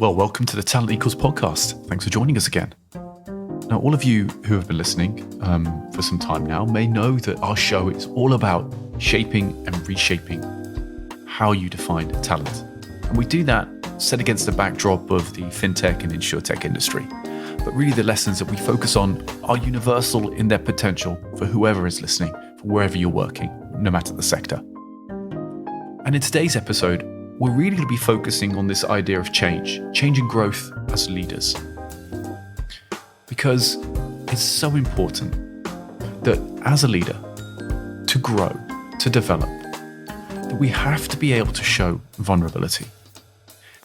Well, welcome to the Talent Equals podcast. Thanks for joining us again. Now, all of you who have been listening for some time now may know that our show is all about shaping and reshaping how you define talent. And we do that set against the backdrop of the fintech and insurtech industry. But really the lessons that we focus on are universal in their potential for whoever is listening, for wherever you're working, no matter the sector. And in today's episode, we're really going to be focusing on this idea of change and growth as leaders. Because it's so important that as a leader, to grow, to develop, that we have to be able to show vulnerability.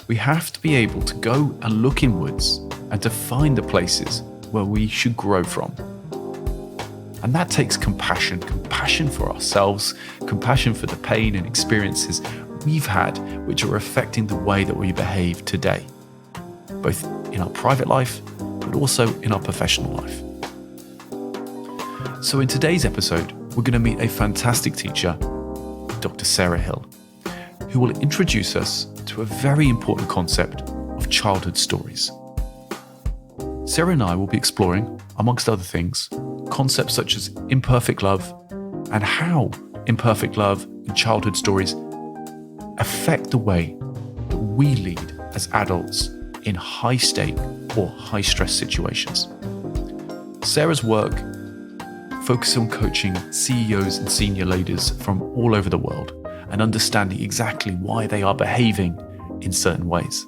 We have to be able to go and look inwards and to find the places where we should grow from. And that takes compassion for ourselves, compassion for the pain and experiences we've had which are affecting the way that we behave today, both in our private life, but also in our professional life. So in today's episode, we're going to meet a fantastic teacher, Dr. Sarah Hill, who will introduce us to a very important concept of childhood stories. Sarah and I will be exploring, amongst other things, concepts such as imperfect love and how imperfect love and childhood stories affect the way that we lead as adults in high-stake or high-stress situations. Sarah's work focuses on coaching CEOs and senior leaders from all over the world and understanding exactly why they are behaving in certain ways.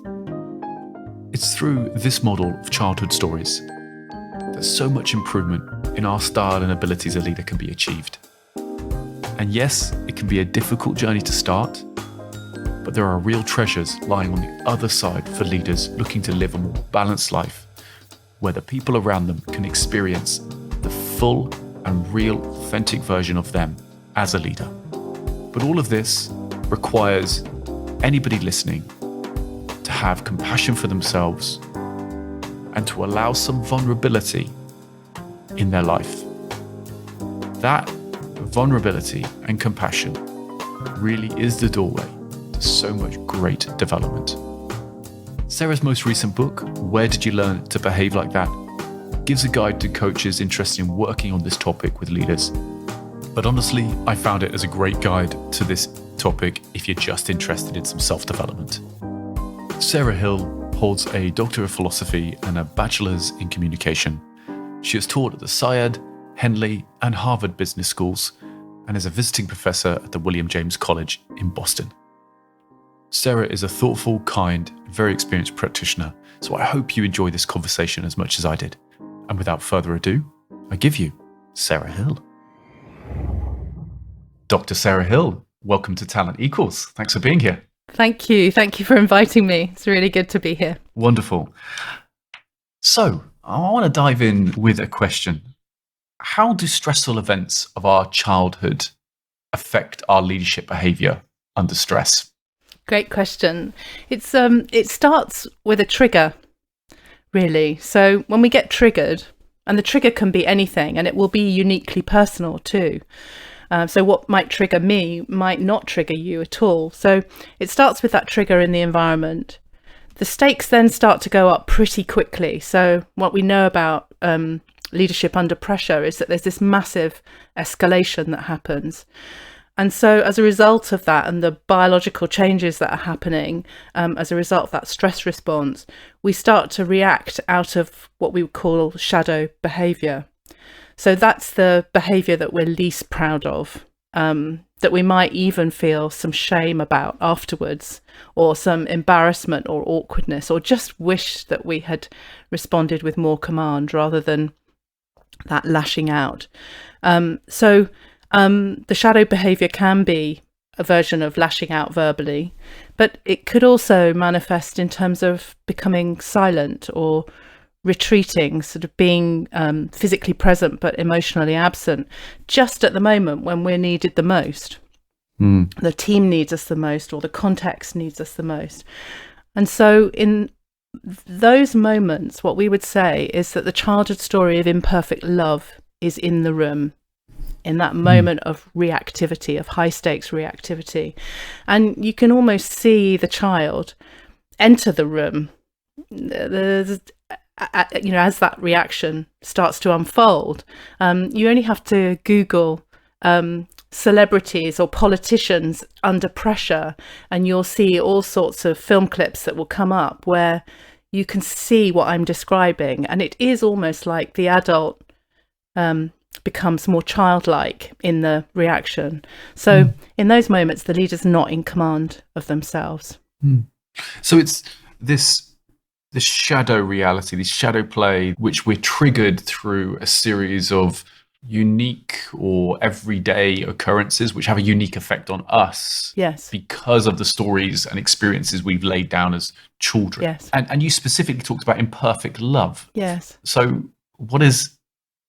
It's through this model of childhood stories that so much improvement in our style and ability as a leader can be achieved. And yes, it can be a difficult journey to start, but there are real treasures lying on the other side for leaders looking to live a more balanced life, where the people around them can experience the full and real authentic version of them as a leader. But all of this requires anybody listening to have compassion for themselves and to allow some vulnerability in their life. That vulnerability and compassion really is the doorway to so much great development. Sarah's most recent book, Where Did You Learn to Behave Like That?, gives a guide to coaches interested in working on this topic with leaders. But honestly, I found it as a great guide to this topic if you're just interested in some self-development. Sarah Hill holds a Doctor of Philosophy and a Bachelor's in Communication. She has taught at the Syed, Henley, and Harvard Business Schools, and is a visiting professor at the William James College in Boston. Sarah is a thoughtful, kind, very experienced practitioner, so I hope you enjoy this conversation as much as I did. And without further ado, I give you Sarah Hill. Dr. Sarah Hill, welcome to Talent Equals. Thanks for being here. Thank you. Thank you for inviting me. It's really good to be here. Wonderful. So, I want to dive in with a question. How do stressful events of our childhood affect our leadership behavior under stress? Great question. It starts with a trigger, really. So when we get triggered, and the trigger can be anything, and it will be uniquely personal too. So what might trigger me might not trigger you at all. So it starts with that trigger in the environment. The stakes then start to go up pretty quickly. So what we know about leadership under pressure is that there's this massive escalation that happens. And so as a result of that and the biological changes that are happening as a result of that stress response, we start to react out of what we would call shadow behaviour. So that's the behaviour that we're least proud of, that we might even feel some shame about afterwards, or some embarrassment or awkwardness, or just wish that we had responded with more command rather than that lashing out. The shadow behaviour can be a version of lashing out verbally, but it could also manifest in terms of becoming silent or retreating, sort of being physically present but emotionally absent, just at the moment when we're needed the most. The team needs us the most, or the context needs us the most. And so in those moments, what we would say is that the childhood story of imperfect love is in the room, in that moment of reactivity, of high stakes reactivity. And you can almost see the child enter the room as that reaction starts to unfold, you only have to Google celebrities or politicians under pressure, and you'll see all sorts of film clips that will come up where you can see what I'm describing, and it is almost like the adult becomes more childlike in the reaction. So in those moments, the leader's not in command of themselves. So it's this shadow reality, this shadow play, which we're triggered through a series of unique or everyday occurrences which have a unique effect on us. Yes. Because of the stories and experiences we've laid down as children. Yes. And you specifically talked about imperfect love. Yes. So what is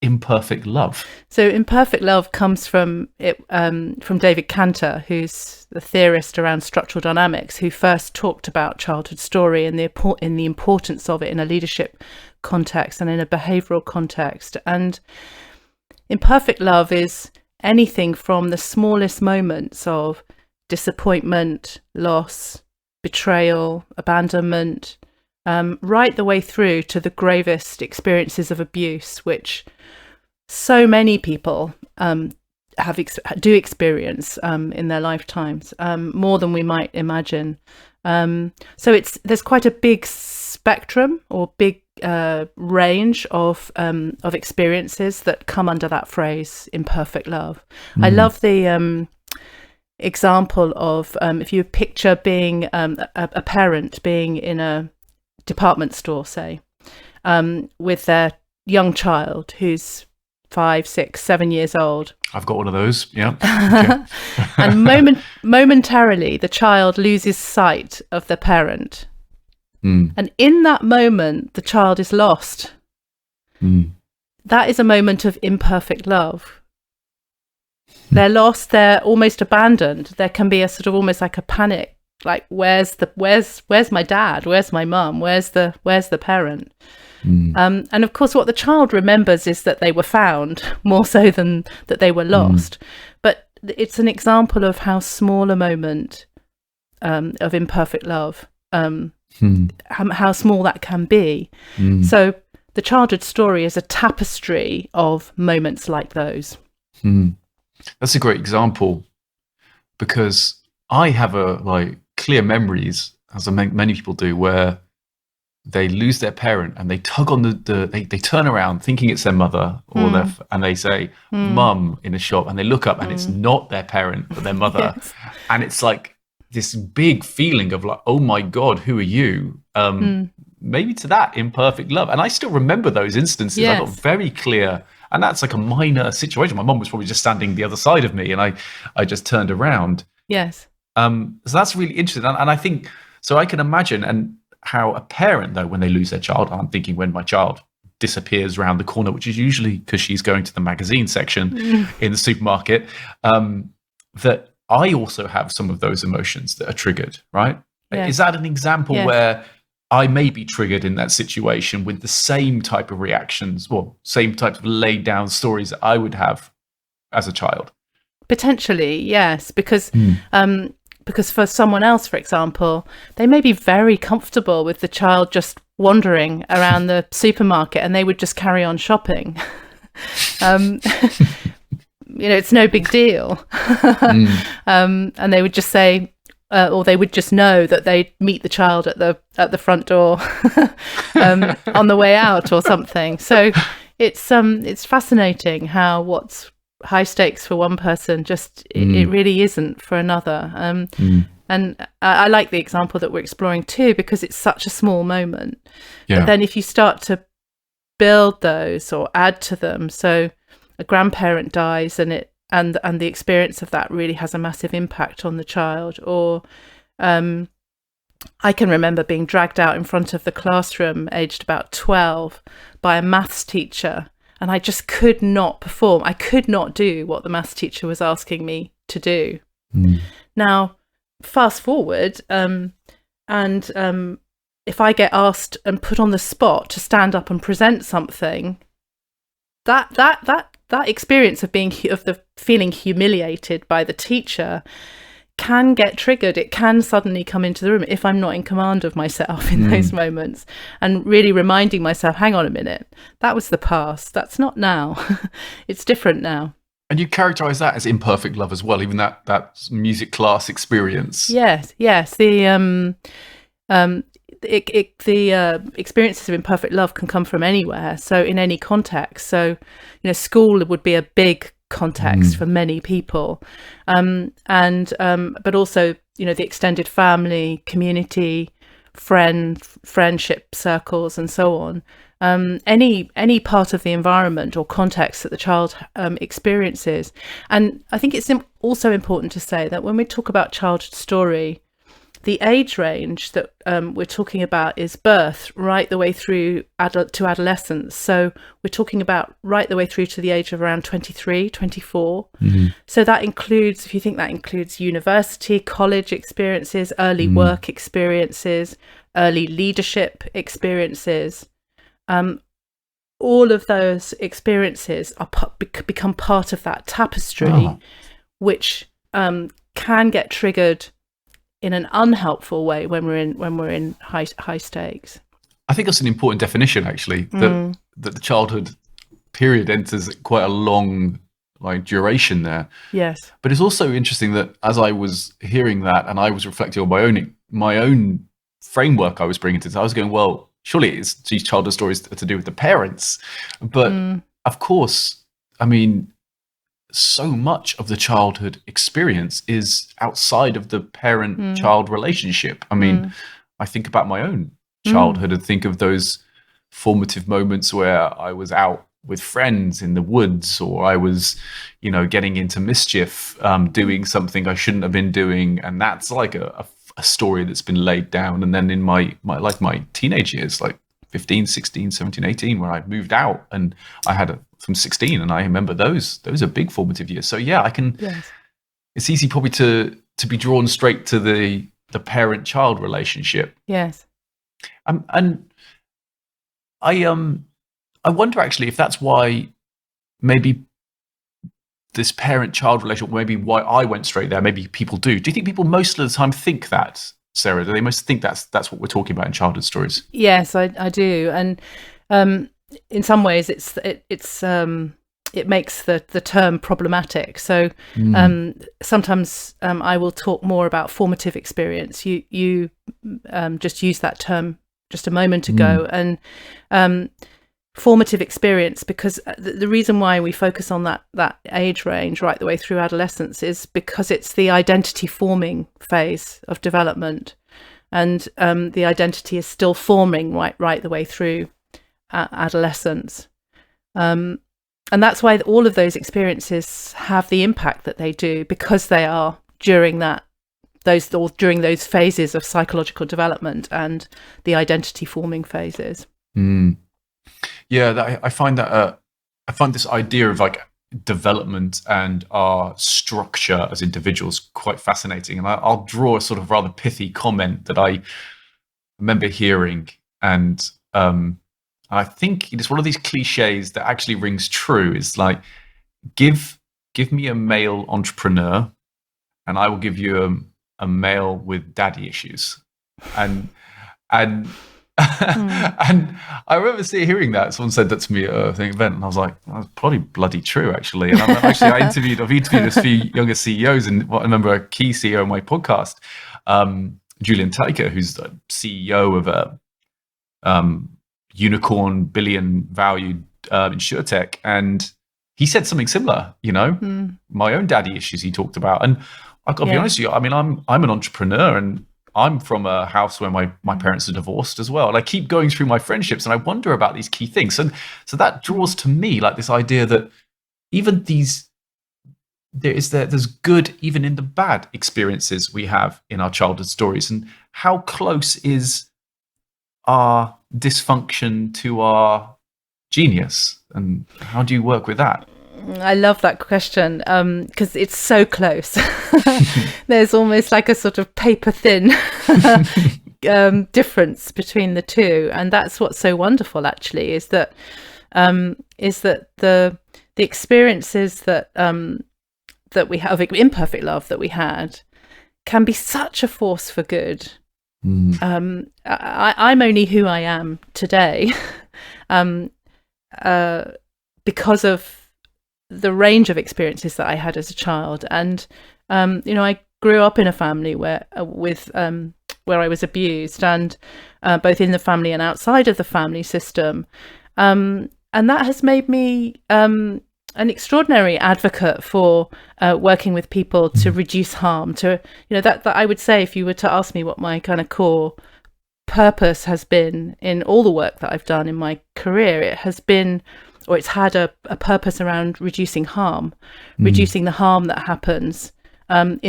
imperfect love? So imperfect love comes from David Cantor, who's the theorist around structural dynamics, who first talked about childhood story and the importance of it in a leadership context and in a behavioural context. And imperfect love is anything from the smallest moments of disappointment, loss, betrayal, abandonment, right the way through to the gravest experiences of abuse, which so many people do experience in their lifetimes, more than we might imagine. So there's quite a big spectrum or big range of experiences that come under that phrase, imperfect love. I love the example of if you picture being a parent being in a department store, say, with their young child who's 5, 6, 7 years old. I've got one of those, yeah. Okay. And momentarily the child loses sight of the parent. And in that moment, the child is lost. That is a moment of imperfect love. They're lost, they're almost abandoned. There can be a sort of almost like a panic, like where's my dad? Where's my mum? Where's the parent? And of course, what the child remembers is that they were found, more so than that they were lost. But it's an example of how small a moment of imperfect love, how small that can be. So the childhood story is a tapestry of moments like those. That's a great example, because I have clear memories, as many people do, where they lose their parent and they tug on they turn around thinking it's their mother or and they say mum in a shop, and they look up and it's not their parent but their mother. Yes. And it's like this big feeling of like, oh my God, who are you? Maybe to that imperfect love. And I still remember those instances. Yes. I got very clear, and that's like a minor situation. My mum was probably just standing the other side of me and I just turned around. Yes. So that's really interesting. And I think, so I can imagine, and how a parent, though, when they lose their child, I'm thinking when my child disappears around the corner, which is usually because she's going to the magazine section in the supermarket, that I also have some of those emotions that are triggered, right? Yeah. Is that an example where I may be triggered in that situation with the same type of reactions or same type of laid down stories that I would have as a child? Potentially, yes, because for someone else, for example, they may be very comfortable with the child just wandering around the supermarket and they would just carry on shopping. It's no big deal. And they would just say, or they would just know that they'd meet the child at the front door on the way out or something. So it's fascinating how what's high stakes for one person it really isn't for another. And I like the example that we're exploring too, because it's such a small moment. But then if you start to build those or add to them, so a grandparent dies and the experience of that really has a massive impact on the child. Or I can remember being dragged out in front of the classroom aged about 12 by a maths teacher, and I just could not perform. I could not do what the maths teacher was asking me to do. Now, fast forward, and if I get asked and put on the spot to stand up and present something, that experience of the feeling humiliated by the teacher can get triggered. It can suddenly come into the room if I'm not in command of myself in those moments, and really reminding myself, hang on a minute, that was the past. That's not now. It's different now. And you characterize that as imperfect love as well, even that music class experience. Yes. The experiences of imperfect love can come from anywhere, so in any context. So, school would be a big context for many people, but also the extended family, community, friendship circles, and so on. Any part of the environment or context that the child experiences. And I think it's also important to say that when we talk about childhood story, the age range that we're talking about is birth right the way through to adolescence. So we're talking about right the way through to the age of around 23, 24. So that includes, if you think that includes university, college experiences, early work experiences, early leadership experiences, all of those experiences are become part of that tapestry, which can get triggered in an unhelpful way when we're in high stakes. I think that's an important definition, actually, that the childhood period enters quite a long duration there. Yes. But it's also interesting that as I was hearing that and I was reflecting on my own framework I was bringing to this, I was going, well, surely these childhood stories are to do with the parents. But of course, I mean, so much of the childhood experience is outside of the parent-child relationship. I mean, I think about my own childhood and think of those formative moments where I was out with friends in the woods, or I was, getting into mischief, doing something I shouldn't have been doing. And that's like a story that's been laid down. And then in my teenage years, like 15, 16, 17, 18, when I moved out and I had from 16, and I remember those are big formative years. So yeah, I can. Yes. It's easy probably to be drawn straight to the parent-child relationship. Yes. And I wonder actually if that's why maybe this parent-child relationship, maybe why I went straight there. Maybe people do. Do you think people most of the time think that, Sarah? Do they most think that's what we're talking about in childhood stories? Yes, I do. And in some ways, it makes the term problematic. So sometimes I will talk more about formative experience. You just used that term just a moment ago, and formative experience, because the reason why we focus on that age range right the way through adolescence is because it's the identity forming phase of development, and the identity is still forming right the way through adolescence, and that's why all of those experiences have the impact that they do, because they are during those phases of psychological development and the identity forming phases. Yeah, I find this idea of like development and our structure as individuals quite fascinating. And I'll draw a sort of rather pithy comment that I remember hearing, and I think it's one of these cliches that actually rings true. It's like, give me a male entrepreneur, and I will give you a male with daddy issues, and and I remember hearing that someone said that to me at an event, and I was like, that's probably bloody true, actually. And I've interviewed a few younger CEOs, and I remember a key CEO on my podcast, Julian Taker, who's the CEO of a unicorn billion valued insurtech, and he said something similar. My own daddy issues he talked about, and I've got to be honest with you. I mean, I'm an entrepreneur, and I'm from a house where my parents are divorced as well. And I keep going through my friendships and I wonder about these key things. And so that draws to me like this idea that even there's good even in the bad experiences we have in our childhood stories. And how close is our dysfunction to our genius? And how do you work with that? I love that question, because it's so close. There's almost like a sort of paper thin difference between the two, and that's what's so wonderful. Actually, is that the experiences that we have of imperfect love that we had can be such a force for good. I'm only who I am today because of the range of experiences that I had as a child. And I grew up in a family where I was abused, and both in the family and outside of the family system, and that has made me an extraordinary advocate for working with people to reduce harm. That I would say, if you were to ask me what my kind of core purpose has been in all the work that I've done in my career, it has been, or it's had a purpose around reducing harm, reducing the harm that happens when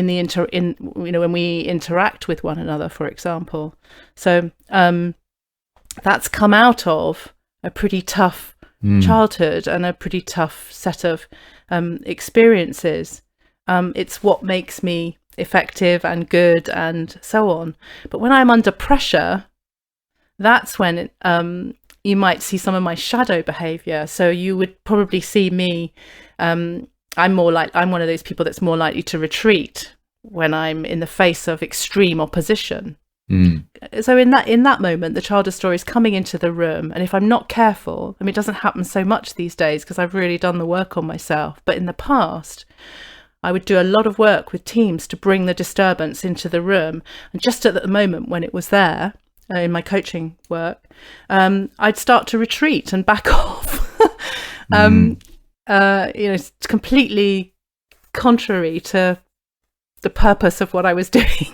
we interact with one another, for example. So that's come out of a pretty tough childhood and a pretty tough set of experiences. It's what makes me effective and good and so on. But when I'm under pressure, that's when you might see some of my shadow behavior. So you would probably see me, I'm one of those people that's more likely to retreat when I'm in the face of extreme opposition. So in that moment, the childhood story is coming into the room, and if I'm not careful, it doesn't happen so much these days because I've really done the work on myself, but in the past I would do a lot of work with teams to bring the disturbance into the room, and just at the moment when it was there in my coaching work, I'd start to retreat and back off. It's completely contrary to the purpose of what I was doing.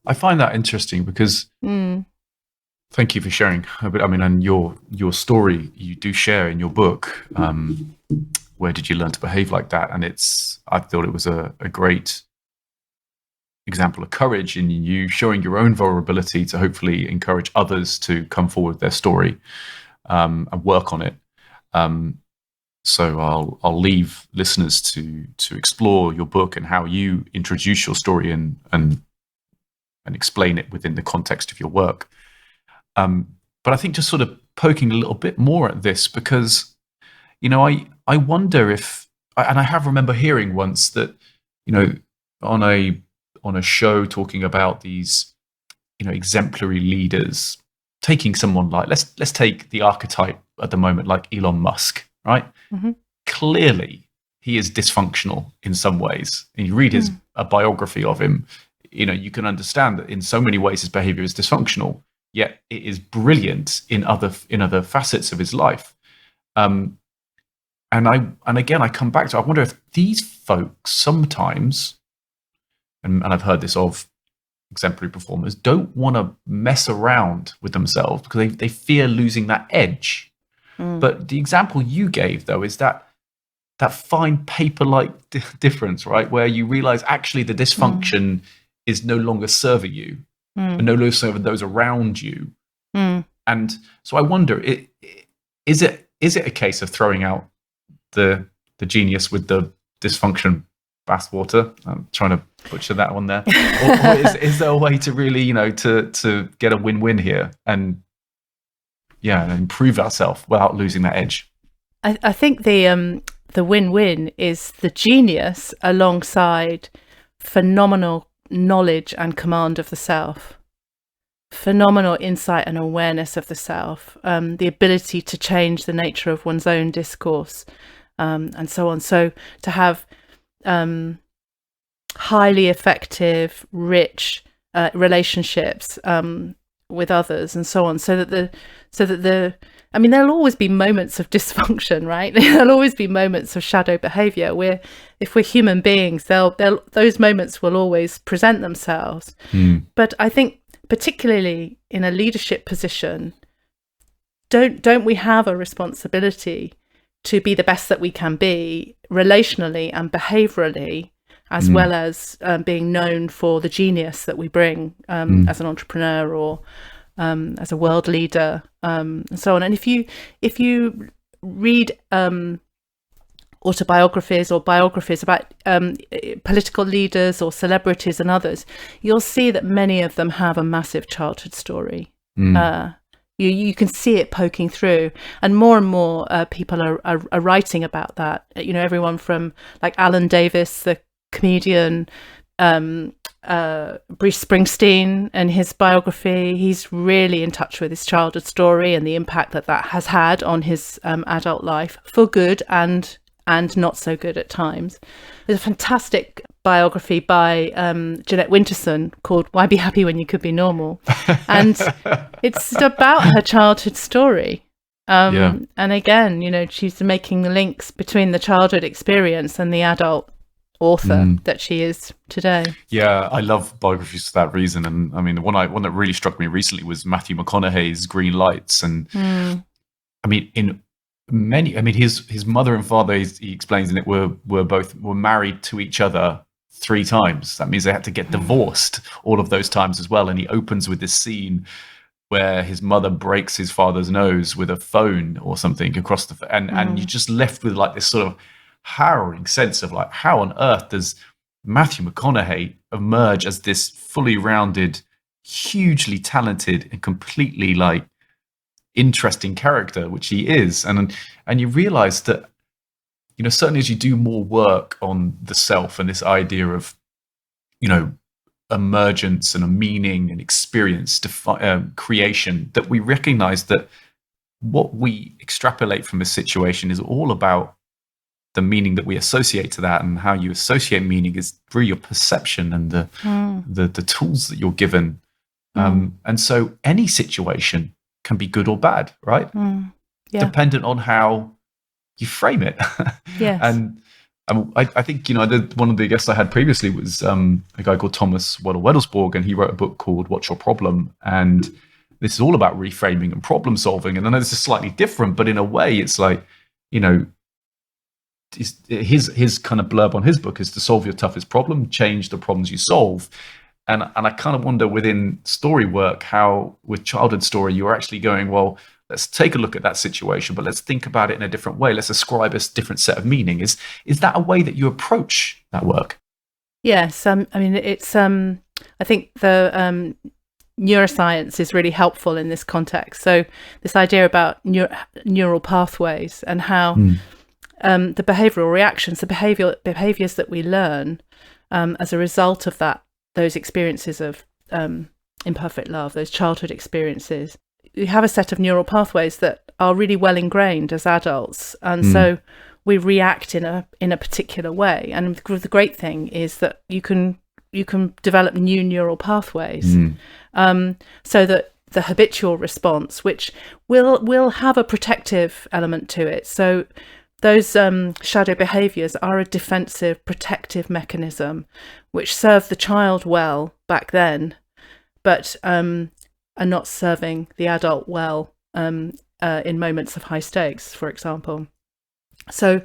I find that interesting because thank you for sharing. And your story you do share in your book. Where did you learn to behave like that? And I thought it was a great example of courage in you showing your own vulnerability to hopefully encourage others to come forward with their story and work on it. So I'll leave listeners to explore your book and how you introduce your story and explain it within the context of your work. But I think just sort of poking a little bit more at this, because, I wonder if, and I remember hearing once that, on a show talking about these, exemplary leaders, taking someone like, let's take the archetype at the moment, like Elon Musk, right? Mm-hmm. Clearly he is dysfunctional in some ways. And you read a biography of him, you can understand that in so many ways his behavior is dysfunctional, yet it is brilliant in other facets of his life. And again, I come back to, I wonder if these folks sometimes, and I've heard this of exemplary performers, don't want to mess around with themselves because they fear losing that edge. But the example you gave, though, is that fine paper-like difference, right? Where you realize actually the dysfunction is no longer serving you, and no longer serving those around you. And so I wonder, is it a case of throwing out the genius with the dysfunction bathwater? I'm trying to butcher that one there. or is there a way to really, to get a win-win here and improve ourselves without losing that edge? I think the win-win is the genius alongside phenomenal knowledge and command of the self, phenomenal insight and awareness of the self, the ability to change the nature of one's own discourse, and so on. So to have highly effective, rich relationships with others and so on, so that there'll always be moments of dysfunction, right? There'll always be moments of shadow behavior. If we're human beings, those moments will always present themselves. But I think particularly in a leadership position, don't we have a responsibility to be the best that we can be relationally and behaviorally, as well as being known for the genius that we bring as an entrepreneur or as a world leader, and so on. And if you read autobiographies or biographies about political leaders or celebrities and others, you'll see that many of them have a massive childhood story. You can see it poking through, and more people are writing about that. Everyone from like Alan Davis, the comedian, Bruce Springsteen and his biography. He's really in touch with his childhood story and the impact that has had on his adult life, for good and not so good at times. There's a fantastic biography by Jeanette Winterson called Why Be Happy When You Could Be Normal? And it's about her childhood story. And again, she's making the links between the childhood experience and the adult author that she is today. Yeah, I love biographies for that reason. And I mean, the one that really struck me recently was Matthew McConaughey's Green Lights. And I mean, his mother and father, he explains in it, were married to each other 3 times. That means they had to get divorced all of those times as well. And he opens with this scene where his mother breaks his father's nose with a phone or something across and you're just left with like this sort of harrowing sense of like, how on earth does Matthew McConaughey emerge as this fully rounded, hugely talented and completely like interesting character, which he is. And you realize that, certainly as you do more work on the self and this idea of, emergence and a meaning and experience, creation, that we recognize that what we extrapolate from a situation is all about the meaning that we associate to that, and how you associate meaning is through your perception and the tools that you're given. And so any situation can be good or bad, right? Dependent on how you frame it. Yes. And I think, one of the guests I had previously was a guy called Thomas Weddelsborg, and he wrote a book called What's Your Problem? And this is all about reframing and problem solving. And I know this is slightly different, but in a way it's like, his kind of blurb on his book is to solve your toughest problem, change the problems you solve. And I kind of wonder within story work how with childhood story you're actually going, well, let's take a look at that situation, but let's think about it in a different way. Let's ascribe a different set of meaning. Is that a way that you approach that work? Yes. I mean, it's I think the neuroscience is really helpful in this context. So this idea about neural pathways and how the behavioral reactions, the behaviors that we learn as a result of those experiences of imperfect love, those childhood experiences, we have a set of neural pathways that are really well ingrained as adults, and so we react in a particular way. And the great thing is that you can develop new neural pathways, so that the habitual response, which will have a protective element to it. So those shadow behaviours are a defensive, protective mechanism, which served the child well back then, but are not serving the adult well in moments of high stakes, for example. So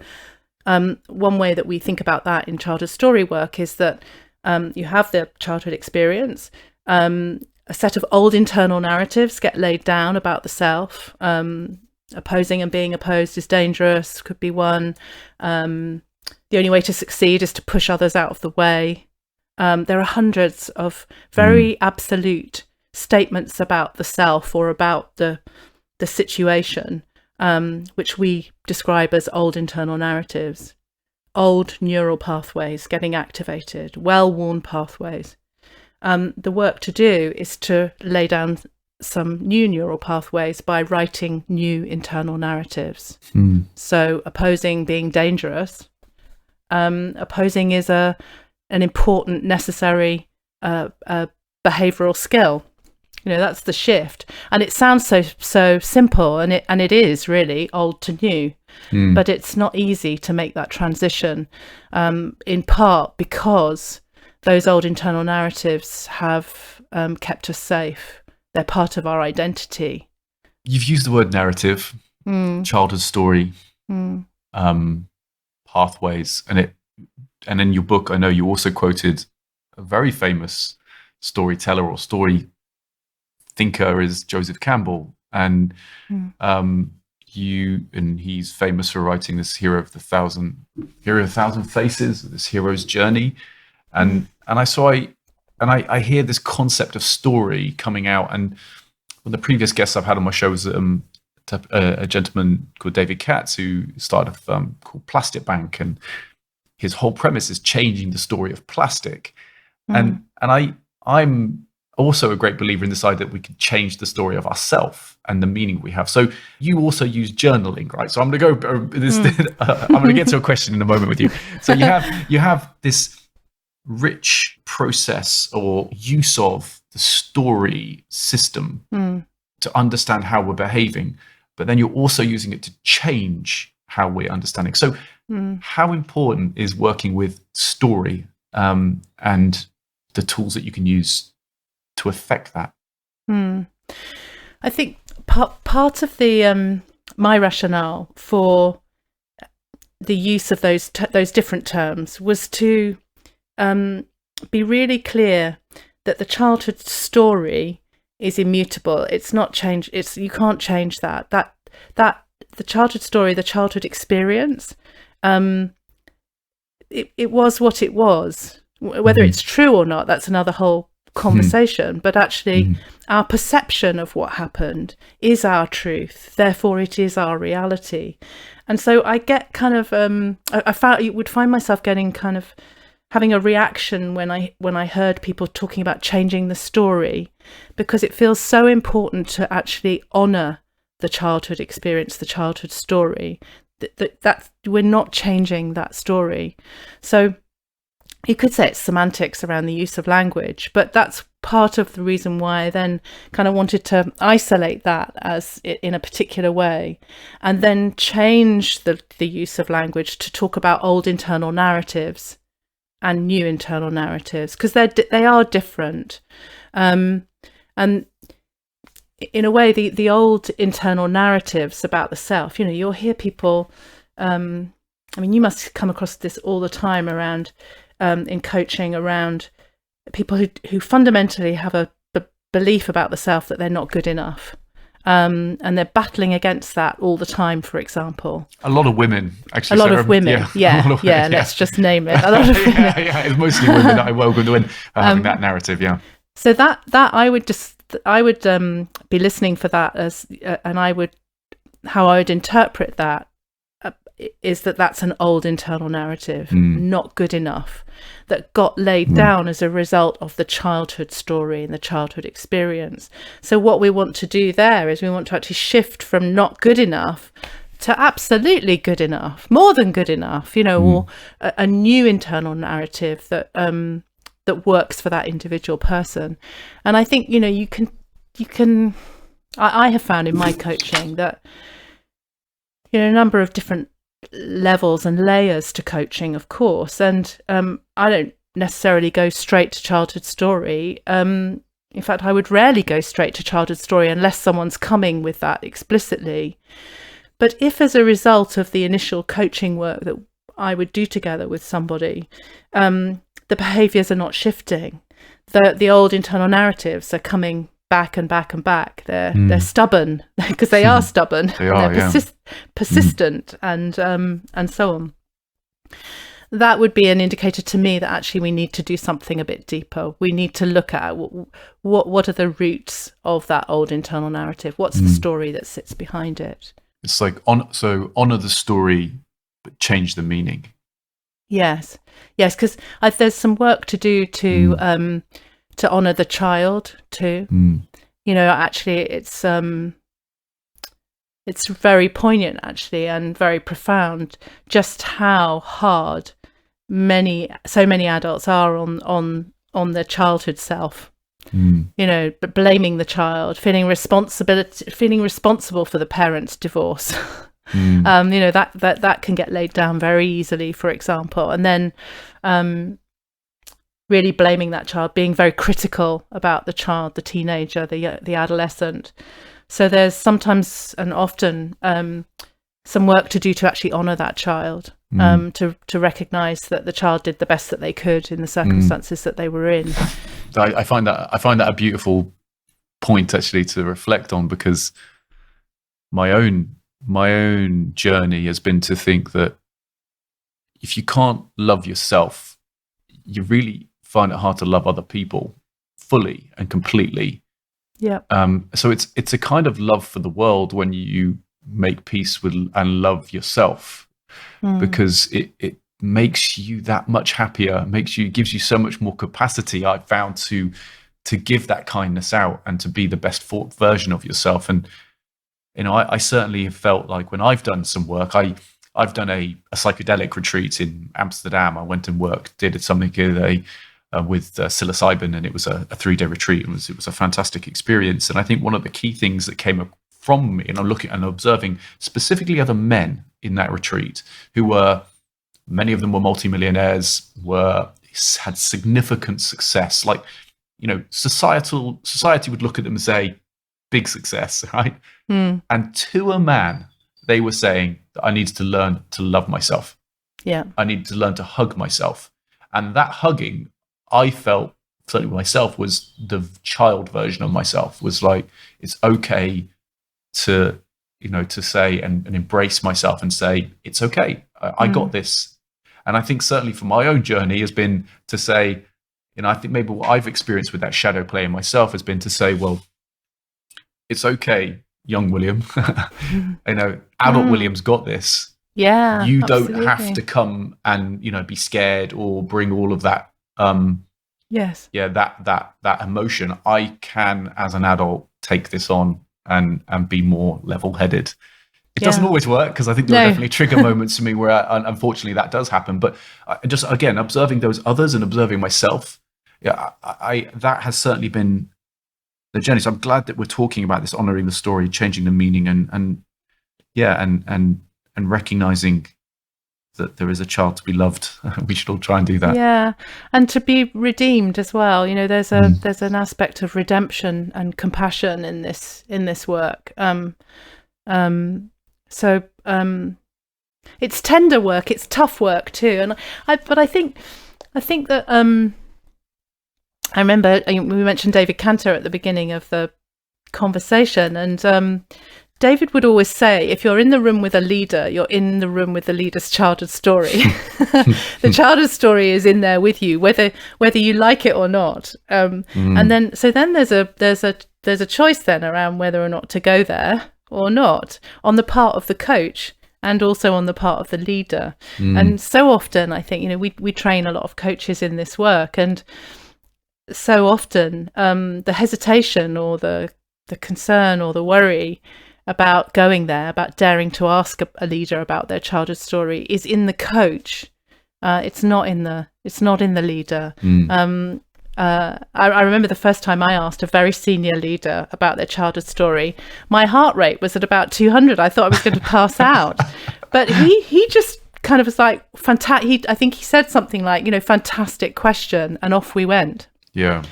one way that we think about that in childhood story work is that you have the childhood experience, a set of old internal narratives get laid down about the self. Opposing and being opposed is dangerous, could be one. The only way to succeed is to push others out of the way. There are hundreds of very absolute statements about the self or about the situation, which we describe as old internal narratives, old neural pathways getting activated, well-worn pathways. The work to do is to lay down some new neural pathways by writing new internal narratives. So opposing being dangerous, opposing is an important, necessary behavioral skill. That's the shift, and it sounds so simple, and it is really old to new, but it's not easy to make that transition, in part because those old internal narratives have kept us safe. They're part of our identity. You've used the word narrative, childhood story, pathways, and in your book, I know you also quoted a very famous storyteller or story thinker is Joseph Campbell, and he's famous for writing this hero of a thousand faces, this hero's journey, and I hear this concept of story coming out. And one of the previous guests I've had on my show was a gentleman called David Katz, who started a firm called Plastic Bank, and his whole premise is changing the story of plastic. And I'm also a great believer in this idea that we can change the story of ourselves and the meaning we have. So you also use journaling, right? So I'm going to go. I'm going to get to a question in a moment with you. So you have this rich process or use of the story system to understand how we're behaving, but then you're also using it to change how we're understanding. So how important is working with story and the tools that you can use to affect that? I think part of the my rationale for the use of those different terms was to be really clear that the childhood story is immutable. It's not change. You can't change that. That the childhood story, the childhood experience, it was what it was. Whether it's true or not, that's another whole conversation. But actually, our perception of what happened is our truth. Therefore, it is our reality. And so I get kind of I would find myself getting kind of having a reaction when I heard people talking about changing the story, because it feels so important to actually honour the childhood experience, the childhood story. That we're not changing that story. So you could say it's semantics around the use of language, but that's part of the reason why I then kind of wanted to isolate that as in a particular way, and then change the use of language to talk about old internal narratives and new internal narratives, because they are different. And in a way, the old internal narratives about the self, you'll hear people, I mean, you must come across this all the time around, in coaching, around people who fundamentally have a belief about the self that they're not good enough. And they're battling against that all the time, for example. A lot of women, actually. A lot of women, let's just name it. A lot of women. It's mostly women that I work with when having that narrative, So that I would be listening for that as, and how I would interpret that is that's an old internal narrative, not good enough, that got laid down as a result of the childhood story and the childhood experience. So what we want to do there is we want to actually shift from not good enough to absolutely good enough, more than good enough, or a new internal narrative that works for that individual person. And I think, you can, I have found in my coaching that, a number of different levels and layers to coaching, of course, and I don't necessarily go straight to childhood story. In fact, I would rarely go straight to childhood story unless someone's coming with that explicitly. But if, as a result of the initial coaching work that I would do together with somebody, the behaviours are not shifting, the old internal narratives are coming back and back and back. They're stubborn, because they are stubborn. They're persistent, and so on. That would be an indicator to me that actually we need to do something a bit deeper. We need to look at what are the roots of that old internal narrative. What's the story that sits behind it? It's like honor the story, but change the meaning. Yes, because there's some work to do to honor the child too. Actually, it's very poignant, actually, and very profound, just how hard so many adults are on their childhood self. But blaming the child, feeling responsible for the parent's divorce. That can get laid down very easily, for example, and then really blaming that child, being very critical about the child, the teenager, the adolescent. So there's sometimes and often some work to do to actually honour that child, to recognise that the child did the best that they could in the circumstances that they were in. I find that a beautiful point, actually, to reflect on, because my own journey has been to think that if you can't love yourself, you really find it hard to love other people fully and completely. Yeah. So it's a kind of love for the world when you make peace with and love yourself, because it makes you that much happier, gives you so much more capacity, I've found, to give that kindness out and to be the best version of yourself. And I certainly have felt like when I've done some work, I've done a psychedelic retreat in Amsterdam. I went and did something with psilocybin, and it was a 3-day retreat. It was a fantastic experience. And I think one of the key things that came from me, and I'm looking and observing specifically other men in that retreat who many of them were multimillionaires, had significant success. Like, society would look at them and say, big success, right? And to a man, they were saying that I needed to learn to love myself. Yeah. I needed to learn to hug myself. And that hugging, I felt, certainly myself, was the child version of myself, was like, it's okay to say and embrace myself and say, it's okay. I got this. And I think certainly for my own journey has been to say, I think maybe what I've experienced with that shadow play in myself has been to say, well, it's okay, young William. Adult William's got this. Yeah. You absolutely. don't have to come and, be scared or bring all of that. Yes. Yeah, that emotion. I can, as an adult, take this on and be more level-headed. It doesn't always work, because I think there are definitely trigger moments for me where unfortunately that does happen. But just, again, observing those others and observing myself, that has certainly been the journey. So I'm glad that we're talking about this, honoring the story, changing the meaning, and recognizing that there is a child to be loved. We should all try and do that. Yeah, and to be redeemed as well. There's an aspect of redemption and compassion in this work. So it's tender work, it's tough work too. And I think that I remember we mentioned David Cantor at the beginning of the conversation, and David would always say, if you're in the room with a leader, you're in the room with the leader's childhood story. The childhood story is in there with you, whether you like it or not. And then there's a choice then around whether or not to go there or not, on the part of the coach and also on the part of the leader. And so often, I think, we train a lot of coaches in this work, and so often the hesitation or the concern or the worry about going there, about daring to ask a leader about their childhood story, is in the coach. It's not in the leader. I remember the first time I asked a very senior leader about their childhood story, my heart rate was at about 200. I thought I was going to pass out. But he just kind of was like, fantastic. I think he said something like, fantastic question, and off we went. Yeah.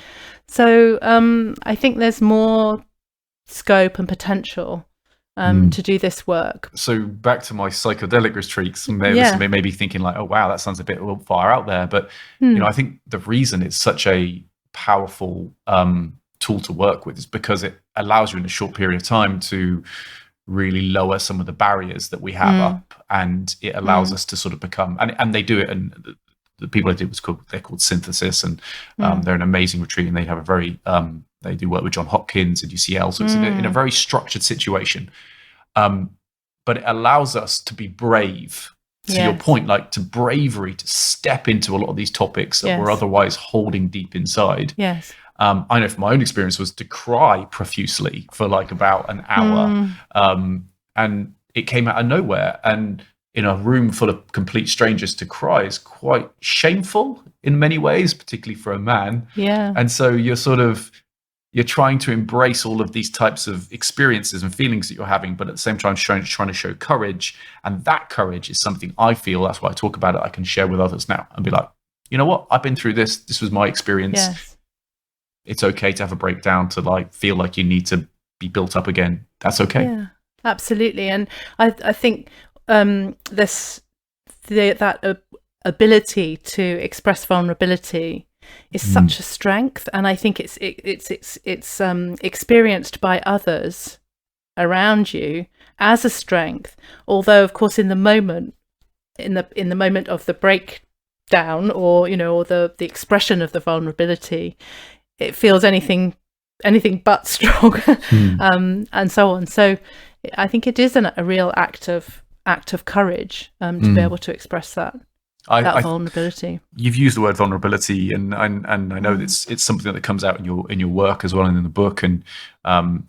So I think there's more scope and potential to do this work. So back to my psychedelic retreats, maybe thinking like, oh wow, that sounds a bit far out there. But I think the reason it's such a powerful tool to work with is because it allows you in a short period of time to really lower some of the barriers that we have up, and it allows us to sort of become, and they do it, and the people I did they're called Synthesis, and they're an amazing retreat, and they have a very they do work with John Hopkins and UCL, so it's in a very structured situation, but it allows us to be brave, to your point, like to bravery to step into a lot of these topics that we're otherwise holding deep inside. Yes. I know from my own experience was to cry profusely for like about an hour, and it came out of nowhere, and in a room full of complete strangers to cry is quite shameful in many ways, particularly for a man. Yeah. And so you're trying to embrace all of these types of experiences and feelings that you're having, but at the same time trying to show courage. And that courage is something I feel, that's why I talk about it, I can share with others now and be like, you know what, I've been through this. This was my experience. Yes. It's okay to have a breakdown, to like feel like you need to be built up again. That's okay. Yeah, absolutely. And I think that ability to express vulnerability is such a strength, and I think it's experienced by others around you as a strength. Although, of course, in the moment of the breakdown, or the expression of the vulnerability, it feels anything but strong, and so on. So, I think it is a real act of courage to be able to express that. that vulnerability. You've used the word vulnerability, and I know it's something that comes out in your work as well and in the book, and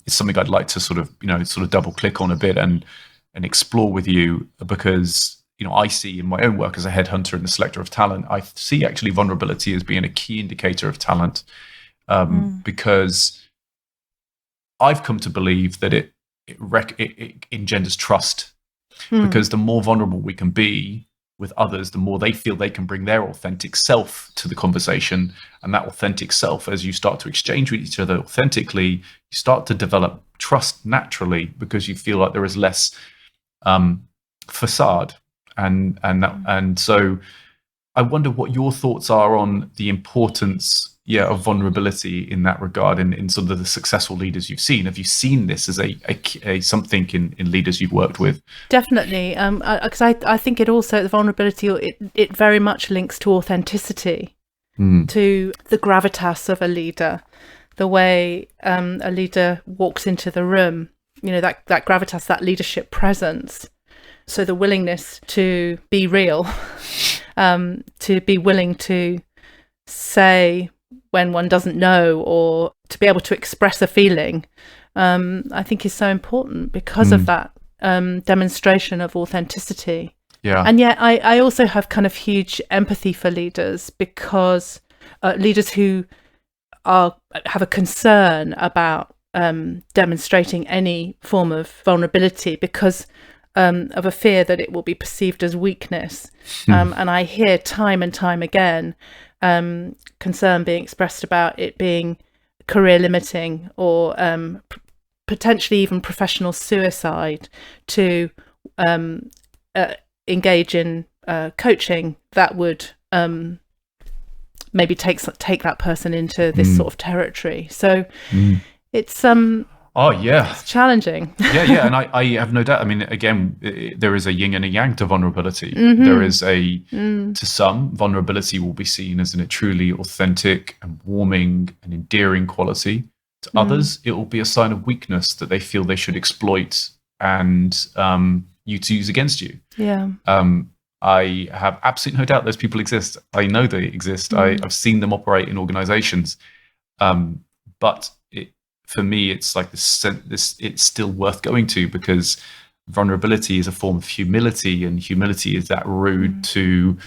it's something I'd like to sort of double click on a bit and explore with you, because I see in my own work as a headhunter and a selector of talent, I see actually vulnerability as being a key indicator of talent, because I've come to believe that it engenders trust, because the more vulnerable we can be with others, the more they feel they can bring their authentic self to the conversation. And that authentic self, as you start to exchange with each other authentically, you start to develop trust naturally, because you feel like there is less facade. And so I wonder what your thoughts are on the importance of vulnerability in that regard, in sort of the successful leaders you've seen. Have you seen this as a something in leaders you've worked with? Definitely, because I think it also, the vulnerability, it very much links to authenticity, to the gravitas of a leader, the way a leader walks into the room, that gravitas, that leadership presence. So the willingness to be real, to be willing to say when one doesn't know, or to be able to express a feeling, I think is so important because of that demonstration of authenticity. Yeah. And yet I also have kind of huge empathy for leaders, because leaders who have a concern about demonstrating any form of vulnerability because of a fear that it will be perceived as weakness. And I hear time and time again concern being expressed about it being career limiting, or potentially even professional suicide, to engage in coaching that would maybe take that person into this sort of territory. So it's it's challenging. Yeah, and I have no doubt. I mean, again, there is a yin and a yang to vulnerability. There is to some, vulnerability will be seen as a truly authentic and warming and endearing quality. To others, it will be a sign of weakness that they feel they should exploit and use against you. Yeah. I have absolutely no doubt those people exist. I know they exist. I've seen them operate in organizations. But for me, it's like this. It's still worth going to, because vulnerability is a form of humility, and humility is that route to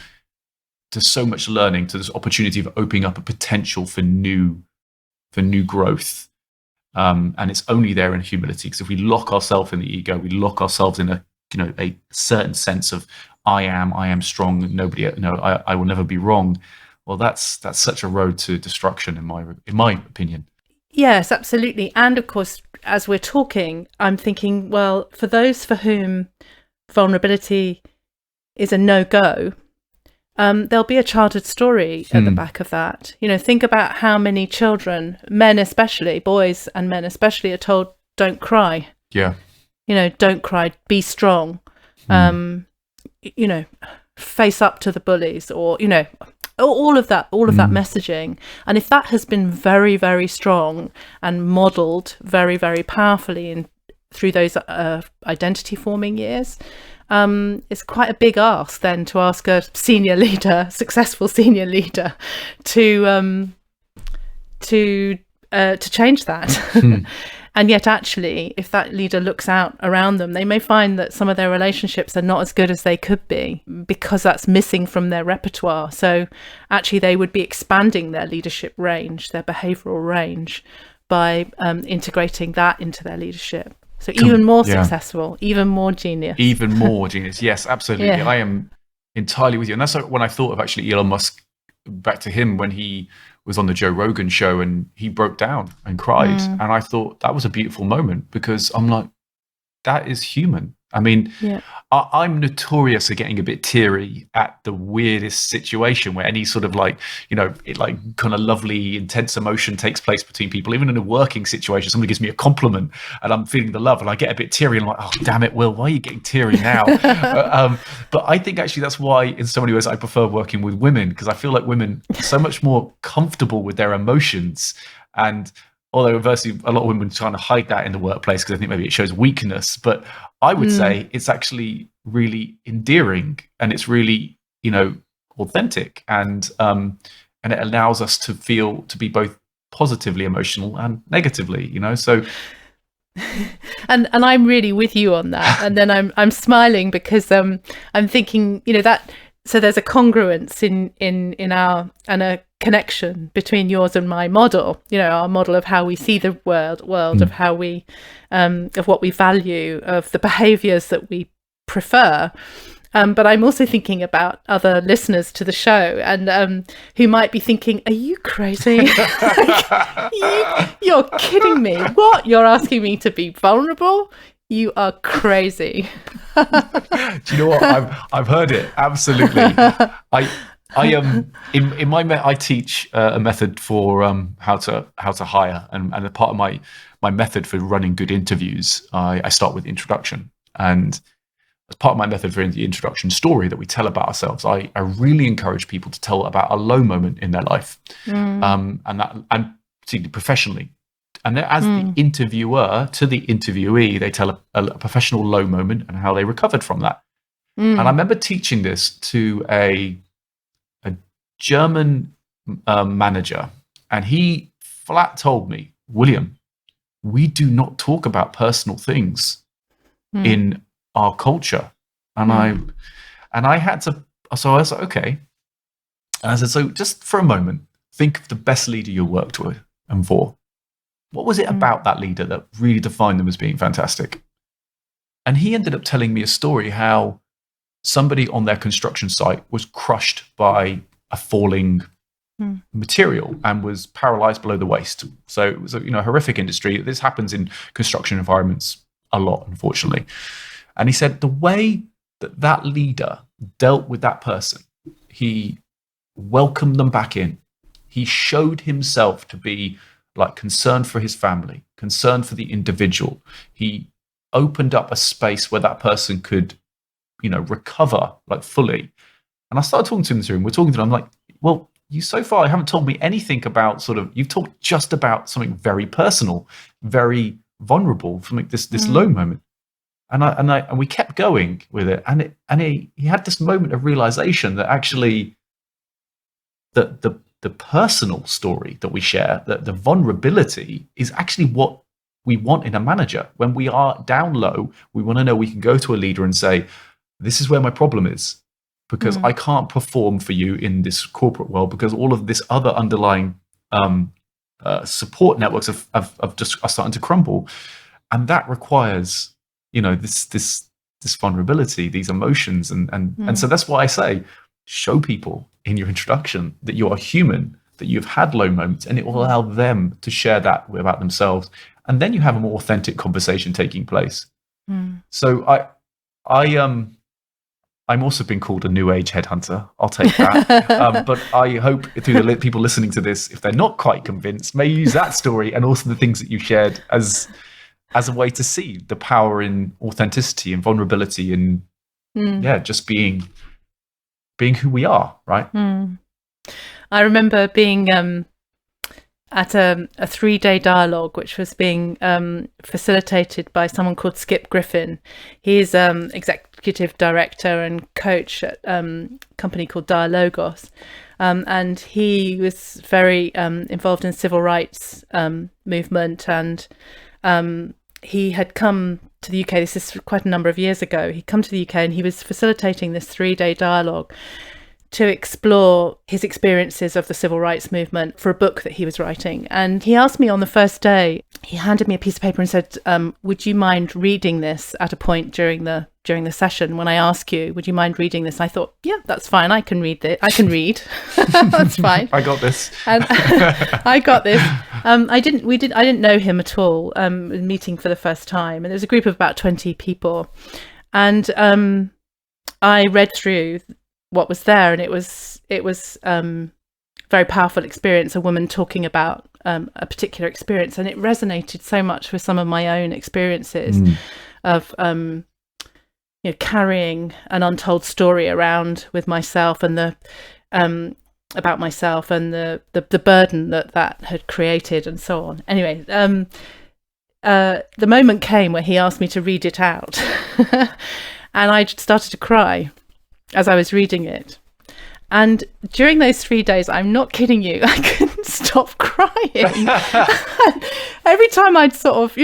so much learning, to this opportunity of opening up a potential for new growth. And it's only there in humility, because if we lock ourselves in the ego, we lock ourselves in a certain sense of I am strong. I will never be wrong. Well, that's such a road to destruction, in my opinion. Yes, absolutely. And of course, as we're talking, I'm thinking, well, for those for whom vulnerability is a no-go, there'll be a childhood story at the back of that. Think about how many children, men especially, boys and men especially, are told, don't cry. Yeah. Don't cry, be strong. Face up to the bullies, or, all of that messaging. And if that has been very, very strong and modeled very, very powerfully through those identity forming years, it's quite a big ask then to ask a successful senior leader to change that. And yet, actually, if that leader looks out around them, they may find that some of their relationships are not as good as they could be, because that's missing from their repertoire. So actually, they would be expanding their leadership range, their behavioural range, by integrating that into their leadership. So even more successful, even more genius. Even more genius. Yes, absolutely. Yeah. I am entirely with you. And that's when I thought of actually Elon Musk, back to him when he was on the Joe Rogan show and he broke down and cried. And I thought that was a beautiful moment, because I'm like, that is human. I mean, I'm notorious for getting a bit teary at the weirdest situation, where any sort of kind of lovely, intense emotion takes place between people. Even in a working situation, somebody gives me a compliment and I'm feeling the love and I get a bit teary, and I'm like, oh, damn it, Will, why are you getting teary now? But I think actually that's why, in so many ways, I prefer working with women, because I feel like women are so much more comfortable with their emotions. And although inversely, a lot of women trying to hide that in the workplace because I think maybe it shows weakness. But I would say it's actually really endearing, and it's really, authentic, and it allows us to be both positively emotional and negatively, so. And I'm really with you on that. And then I'm smiling because I'm thinking, that, so there's a congruence in our, and a connection between yours and my model, our model of how we see the world, of how we of what we value, of the behaviors that we prefer. But I'm also thinking about other listeners to the show, and who might be thinking, are you crazy? You're kidding me. What? You're asking me to be vulnerable? You are crazy. Do you know what? I've heard it. Absolutely. I teach a method for how to hire, and a part of my method for running good interviews, I start with introduction. And as part of my method for the introduction story that we tell about ourselves, I really encourage people to tell about a low moment in their life, and particularly professionally. And as the interviewer to the interviewee, they tell a professional low moment and how they recovered from that. And I remember teaching this to a German manager, and he flat told me, William, we do not talk about personal things in our culture. And I had to, so I was like, okay. And I said, so just for a moment, think of the best leader you worked with and for. What was it about that leader that really defined them as being fantastic? And he ended up telling me a story how somebody on their construction site was crushed by a falling material and was paralyzed below the waist. So it was a horrific industry. This happens in construction environments a lot, unfortunately. And he said the way that leader dealt with that person, he welcomed them back in. He showed himself to be like concerned for his family, concerned for the individual. He opened up a space where that person could, recover like fully. And I started talking to him in this room. We're talking to him. I'm like, well, you so far haven't told me anything about you've talked just about something very personal, very vulnerable, something this low moment. And we kept going with it, and he had this moment of realization that actually the personal story that we share, that the vulnerability is actually what we want in a manager. When we are down low, we want to know we can go to a leader and say, this is where my problem is, because I can't perform for you in this corporate world because all of this other underlying support networks are starting to crumble, and that requires this vulnerability, these emotions, and so that's why I say, show people in your introduction that you are human, that you've had low moments, and it will allow them to share that about themselves, and then you have a more authentic conversation taking place. So I'm also been called a new age headhunter. I'll take that. But I hope through the people listening to this, if they're not quite convinced, may use that story and also the things that you shared as a way to see the power in authenticity and vulnerability and just being who we are, right? I remember being at a 3-day dialogue, which was being facilitated by someone called Skip Griffin. He's executive director and coach at a company called Dialogix. And he was very involved in civil rights movement, and he had come to the UK. This is quite a number of years ago. He'd come to the UK and he was facilitating this 3-day dialogue to explore his experiences of the civil rights movement for a book that he was writing. And he asked me on the first day, he handed me a piece of paper and said, would you mind reading this at a point during the session? When I ask you, would you mind reading this? I thought, yeah, that's fine. I can read it. I can read. That's fine. I got this. And I got this. I didn't know him at all. Meeting for the first time, and there was a group of about 20 people, and I read through what was there, and it was very powerful experience, a woman talking about a particular experience, and it resonated so much with some of my own experiences of carrying an untold story around with myself, and the about myself, and the burden that had created, and so on. Anyway, the moment came where he asked me to read it out and I started to cry as I was reading it. And during those 3 days, I'm not kidding you, I couldn't stop crying. Every time I'd sort of,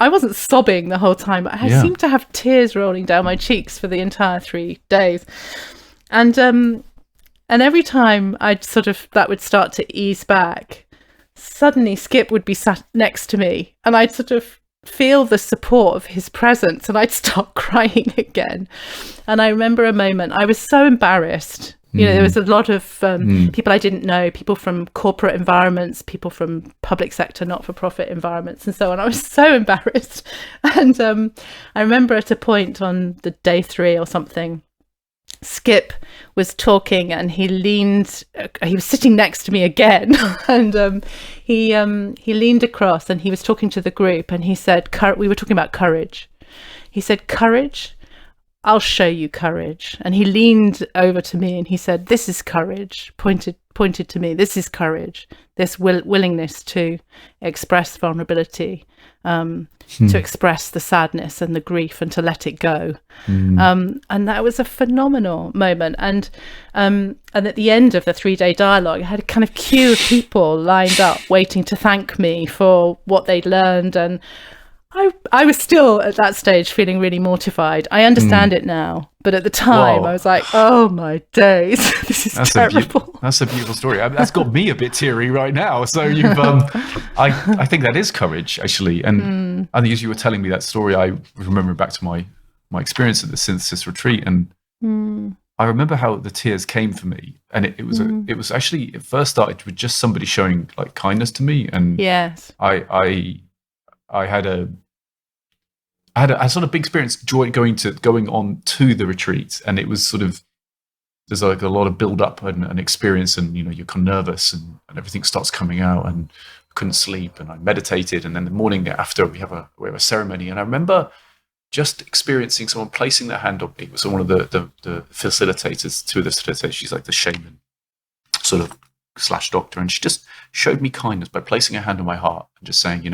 I wasn't sobbing the whole time, but I seemed to have tears rolling down my cheeks for the entire 3 days. And every time that would start to ease back, suddenly Skip would be sat next to me, and I'd sort of feel the support of his presence, and I'd start crying again. And I remember a moment, I was so embarrassed. There was a lot of people I didn't know, people from corporate environments, people from public sector, not-for-profit environments, and so on. I was so embarrassed. And I remember at a point on the day 3 or something, Skip was talking, and he was sitting next to me again, and he leaned across, and he was talking to the group, and he said, we were talking about courage. He said, "Courage? I'll show you courage." And he leaned over to me and he said, "This is courage," pointed to me. "This is courage, this willingness to express vulnerability, to express the sadness and the grief, and to let it go." And that was a phenomenal moment. And at the end of the 3-day dialogue, I had a kind of queue of people lined up waiting to thank me for what they'd learned. And I was still at that stage feeling really mortified. I understand it now, but at the time I was like, "Oh my days, this is terrible." That's a beautiful story. That's got me a bit teary right now. So you've, I think that is courage, actually. And I think as you were telling me that story, I remember back to my experience at the synthesis retreat, and I remember how the tears came for me. And it was actually, it first started with just somebody showing like kindness to me, and yes, I had a sort of big experience going on to the retreat, and it was sort of, there's like a lot of build up and experience, and you're kind of nervous, and everything starts coming out, and I couldn't sleep, and I meditated, and then the morning after we have a ceremony, and I remember just experiencing someone placing their hand on me. It was one of the facilitators, two of the facilitators. She's like the shaman sort of / doctor, and she just showed me kindness by placing her hand on my heart and just saying,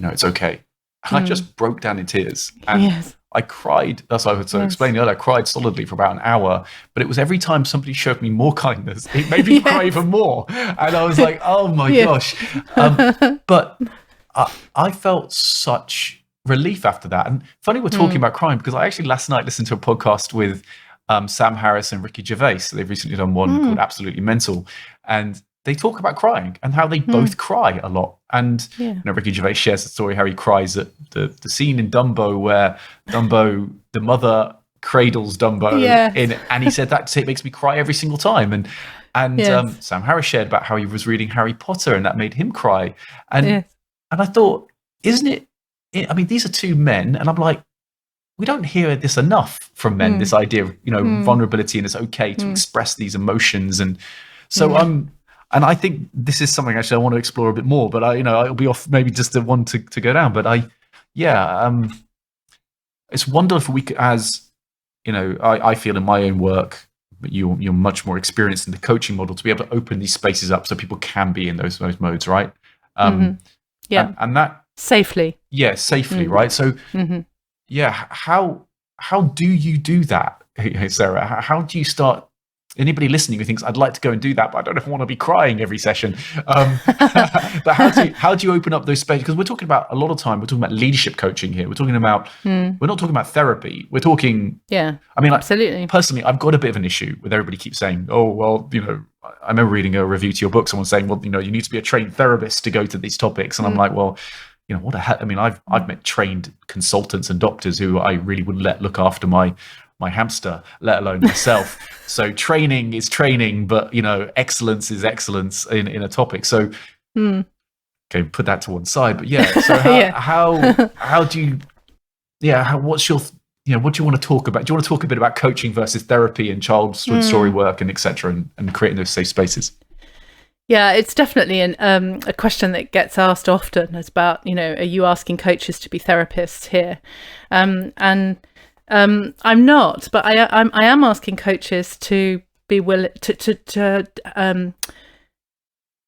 it's okay. And I just broke down in tears, and I cried. That's what I was explaining earlier. I cried solidly for about an hour, but it was every time somebody showed me more kindness, it made me cry even more. And I was like, oh my gosh. But I felt such relief after that. And funny we're talking about crying, because I actually last night listened to a podcast with Sam Harris and Ricky Gervais. They've recently done one called Absolutely Mental. And they talk about crying and how they both cry a lot. And Ricky Gervais shares the story how he cries at the scene in Dumbo where Dumbo, the mother cradles Dumbo and he said that it makes me cry every single time. And Sam Harris shared about how he was reading Harry Potter and that made him cry. And I thought, isn't it? I mean, these are two men, and I'm like, we don't hear this enough from men. This idea of vulnerability, and it's okay to express these emotions. And so and I think this is something actually I want to explore a bit more, but I'll be off maybe just the one to go down. But it's wonderful we could, as I feel in my own work, but you're much more experienced in the coaching model, to be able to open these spaces up so people can be in those modes, right? And that safely. Yeah, safely, right? So how do you do that, Sarah? How do you start? Anybody listening who thinks I'd like to go and do that, but I don't know if I want to be crying every session. But how do you open up those spaces? Because we're talking about, a lot of time, we're talking about leadership coaching here. We're talking about, we're not talking about therapy. We're talking, I mean, absolutely. Personally, I've got a bit of an issue with everybody keeps saying, oh, well, I remember reading a review to your book, someone saying, well, you need to be a trained therapist to go to these topics. And I'm like, well, what the hell? I mean, I've met trained consultants and doctors who I really wouldn't let look after my hamster, let alone myself. So training is training, but excellence is excellence in a topic. So okay, put that to one side. But so how do you what's your what do you want to talk about? Do you want to talk a bit about coaching versus therapy and child story work and etc. and creating those safe spaces? Yeah, it's definitely a question that gets asked often. It's about, are you asking coaches to be therapists here? I'm not, but I am asking coaches to be willing to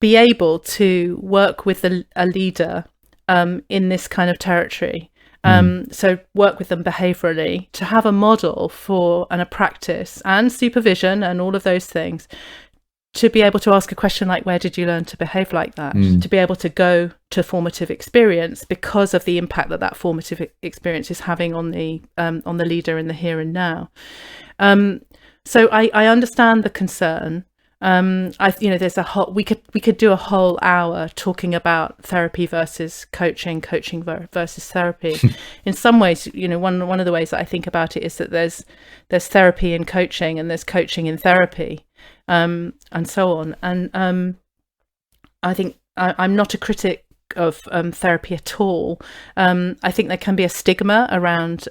be able to work with a leader in this kind of territory, So work with them behaviourally to have a model for and a practice and supervision and all of those things, to be able to ask a question like, where did you learn to behave like that? To be able to go to formative experience because of the impact that that formative experience is having on the leader in the here and now. So I understand the concern. There's we could do a whole hour talking about therapy versus coaching versus therapy. In some ways, one of the ways that I think about it is that there's therapy in coaching and there's coaching in therapy, and so on. And I think I'm not a critic of therapy at all. I think there can be a stigma around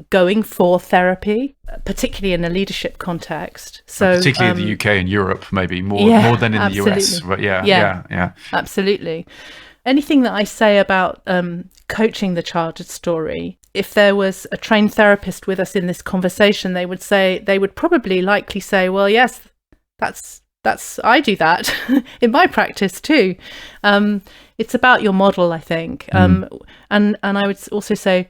going for therapy, particularly in a leadership context. So particularly in the UK and Europe, maybe more than in the US. But yeah, absolutely. Anything that I say about coaching the childhood story, if there was a trained therapist with us in this conversation, they would probably likely say, well, yes, that's I do that in my practice too. It's about your model, I think. And I would also say,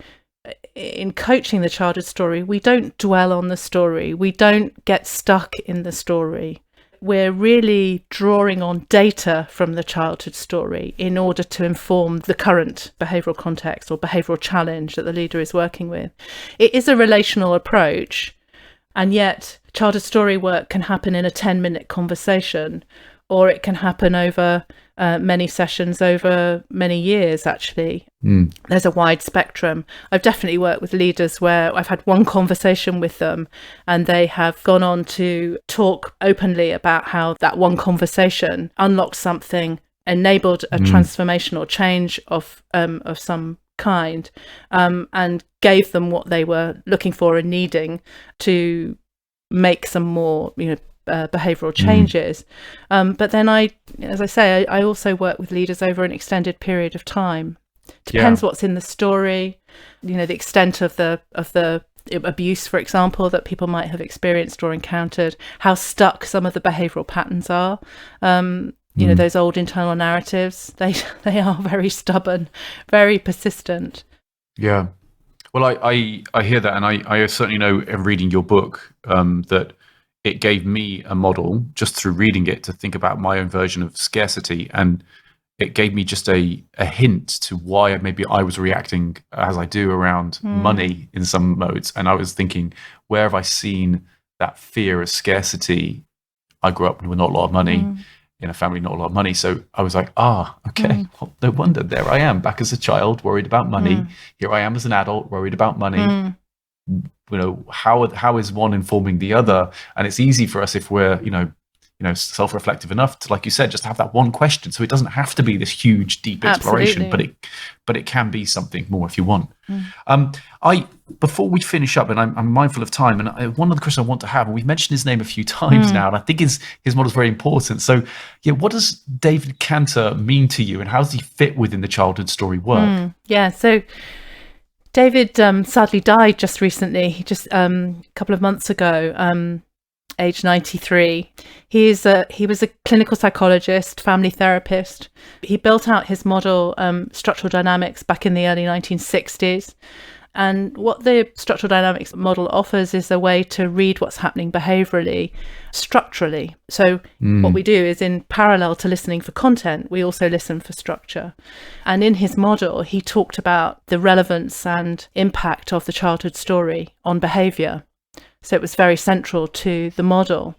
in coaching the childhood story, we don't dwell on the story. We don't get stuck in the story. We're really drawing on data from the childhood story in order to inform the current behavioural context or behavioural challenge that the leader is working with. It is a relational approach, and yet childhood story work can happen in a 10-minute conversation, or it can happen over many sessions over many years, actually. There's a wide spectrum. I've definitely worked with leaders where I've had one conversation with them and they have gone on to talk openly about how that one conversation unlocked something, enabled a transformational change of some kind, and gave them what they were looking for and needing to make some more, behavioural changes. But then I also work with leaders over an extended period of time. Depends what's in the story, the extent of the abuse, for example, that people might have experienced or encountered, how stuck some of the behavioural patterns are. Those old internal narratives, they are very stubborn, very persistent. Yeah. Well, I hear that, and I certainly know in reading your book that it gave me a model just through reading it to think about my own version of scarcity, and it gave me just a hint to why maybe I was reacting as I do around money in some modes. And I was thinking, where have I seen that fear of scarcity? I grew up with not a lot of money, in a family not a lot of money. So I was like, okay, well, no wonder there I am back as a child, worried about money. Here I am as an adult, worried about money. How is one informing the other? And it's easy for us if we're self-reflective enough to, like you said, just have that one question, so it doesn't have to be this huge deep exploration. Absolutely. but it can be something more if you want. Before we finish up, and I'm mindful of time, and one of the questions I want to have, and we've mentioned his name a few times now, and I think his model is very important. So what does David Cantor mean to you, and how does he fit within the childhood story work? So David sadly died just recently. He just a couple of months ago, age 93. He was a clinical psychologist, family therapist. He built out his model, structural dynamics, back in the early 1960s. And what the structural dynamics model offers is a way to read what's happening behaviourally, structurally. So what we do is, in parallel to listening for content, we also listen for structure. And in his model, he talked about the relevance and impact of the childhood story on behaviour. So it was very central to the model.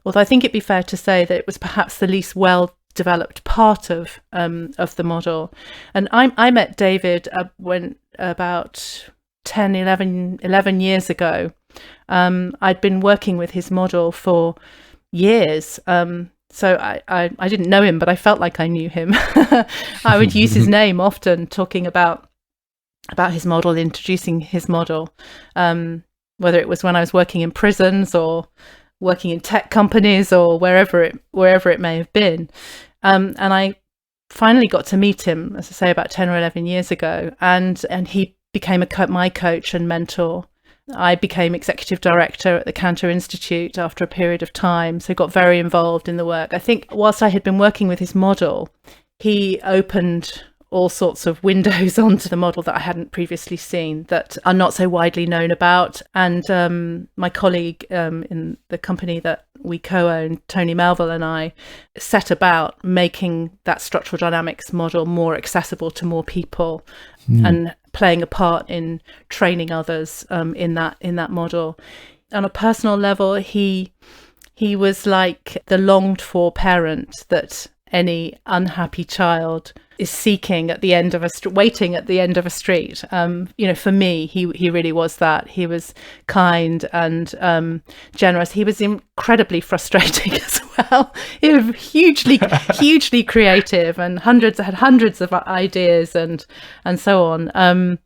Although I think it'd be fair to say that it was perhaps the least well-developed part of the model. And I met David when about 10, 11 years ago. I'd been working with his model for years. So I didn't know him, but I felt like I knew him. I would use his name often, talking about his model, introducing his model. Whether it was when I was working in prisons or working in tech companies or wherever it may have been. And I finally got to meet him, as I say, about 10 or 11 years ago. And he became my coach and mentor. I became executive director at the Cantor Institute after a period of time, so got very involved in the work. I think whilst I had been working with his model, he opened all sorts of windows onto the model that I hadn't previously seen that are not so widely known about. And my colleague in the company that we co-own, Tony Melville, and I set about making that structural dynamics model more accessible to more people and playing a part in training others in that model. On a personal level, he was like the longed for parent that any unhappy child is seeking at the end of waiting at the end of a street. For me, he really was that. He was kind and generous. He was incredibly frustrating as well. He was hugely creative and had hundreds of ideas and so on.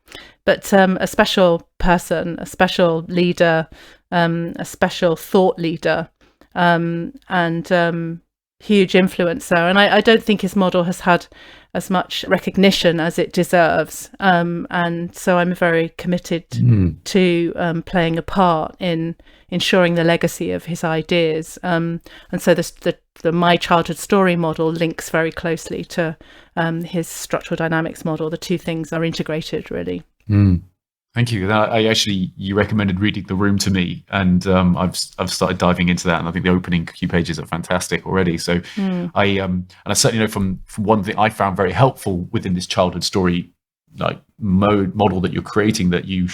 But a special person, a special leader, a special thought leader, and huge influencer. And I don't think his model has had as much recognition as it deserves. And so I'm very committed to playing a part in ensuring the legacy of his ideas. And so the My Childhood Story model links very closely to his structural dynamics model. The two things are integrated, really. Thank you. You recommended reading The Room to me, and I've started diving into that, and I think the opening few pages are fantastic already. So I certainly know from one thing I found very helpful within this childhood story like model that you're creating, that you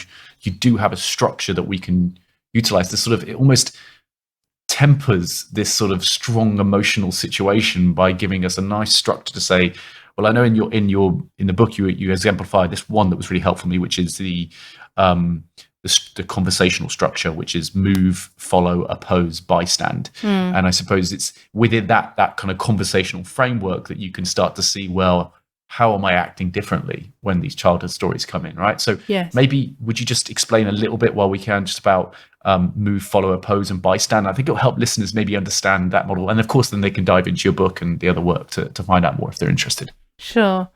do have a structure that we can utilize. This sort of, it almost tempers this sort of strong emotional situation by giving us a nice structure to say, well, I know in the book you exemplify this one that was really helpful for me, which is the conversational structure, which is move, follow, oppose, bystand. And I suppose it's within that kind of conversational framework that you can start to see, well, how am I acting differently when these childhood stories come in, right? So maybe would you just explain a little bit while we can just about move, follow, oppose, and bystand? I think it'll help listeners maybe understand that model. And of course, then they can dive into your book and the other work to find out more if they're interested. Sure.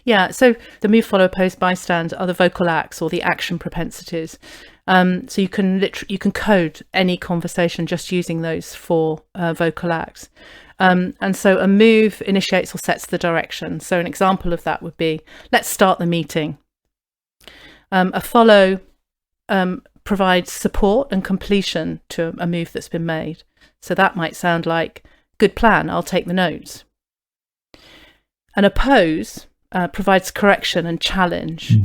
Yeah. So the move, follow, oppose, bystand are the vocal acts or the action propensities. So you can code any conversation just using those four vocal acts. And so a move initiates or sets the direction. So an example of that would be, let's start the meeting. A follow provides support and completion to a move that's been made. So that might sound like, good plan, I'll take the notes. An oppose provides correction and challenge.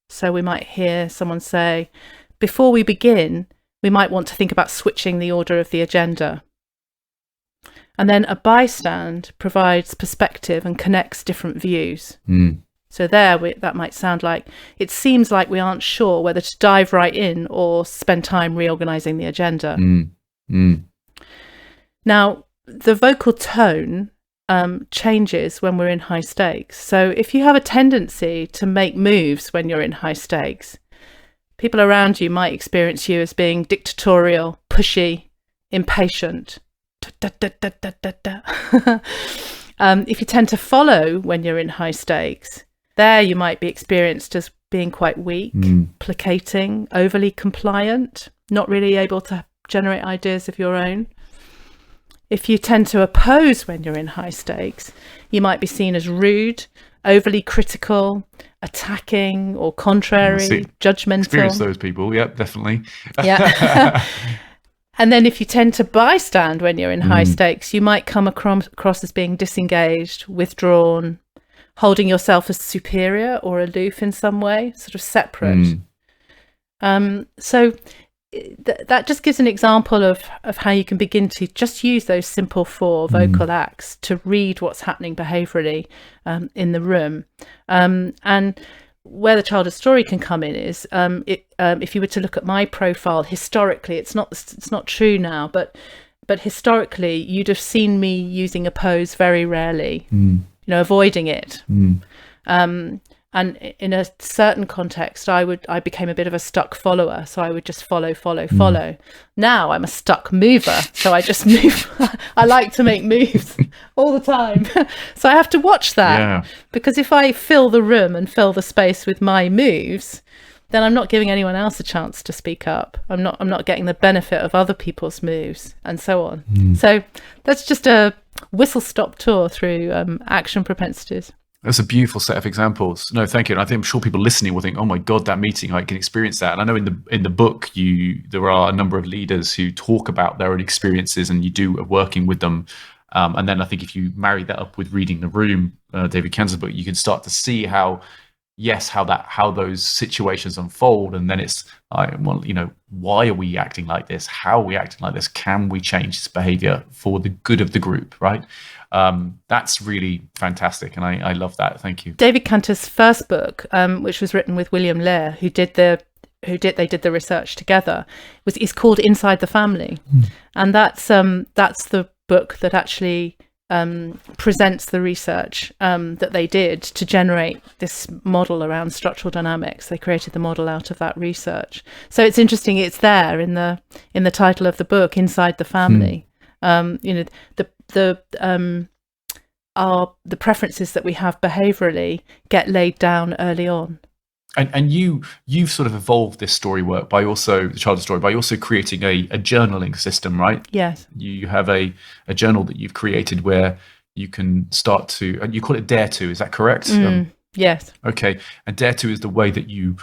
So we might hear someone say, before we begin, we might want to think about switching the order of the agenda. And then a bystand provides perspective and connects different views. So that might sound like, it seems like we aren't sure whether to dive right in or spend time reorganizing the agenda. Now, the vocal tone changes when we're in high stakes. So if you have a tendency to make moves when you're in high stakes, people around you might experience you as being dictatorial, pushy, impatient. If you tend to follow when you're in high stakes, there you might be experienced as being quite weak, placating, overly compliant, not really able to generate ideas of your own. If you tend to oppose when you're in high stakes, you might be seen as rude, overly critical, attacking or contrary, judgmental. Experience those people, yeah, definitely. Yeah. And then if you tend to bystand when you're in high stakes, you might come across as being disengaged, withdrawn, holding yourself as superior or aloof in some way, sort of separate. So that just gives an example of how you can begin to just use those simple four vocal acts to read what's happening behaviourally in the room. And where the childhood story can come in is if you were to look at my profile historically, it's not true now, but historically you'd have seen me using oppose very rarely, avoiding it. And in a certain context, I became a bit of a stuck follower. So I would just follow. Now I'm a stuck mover. So I just move. I like to make moves all the time. So I have to watch that, because if I fill the room and fill the space with my moves, then I'm not giving anyone else a chance to speak up. I'm not getting the benefit of other people's moves and so on. So that's just a whistle-stop tour through action propensities. That's a beautiful set of examples. No, thank you. And I'm sure people listening will think, "Oh my God, that meeting! I can experience that." And I know in the book, there are a number of leaders who talk about their own experiences, and you do working with them. And then I think if you marry that up with reading The Room, David Kanzer's book, you can start to see how those situations unfold. And then it's why are we acting like this? How are we acting like this? Can we change this behavior for the good of the group? Right. That's really fantastic, and I love that. Thank you. David Kanter's first book, which was written with William Lear, they did the research together, is called Inside the Family, and that's the book that actually presents the research that they did to generate this model around structural dynamics. They created the model out of that research. So it's interesting. It's there in the title of the book, Inside the Family. The preferences that we have behaviourally get laid down early on. And you've sort of evolved this story work by also the childhood story by also creating a journaling system, right? Yes. You have a journal that you've created where you can start to, and you call it Dare To, is that correct? Yes. Okay. And Dare To is the way that you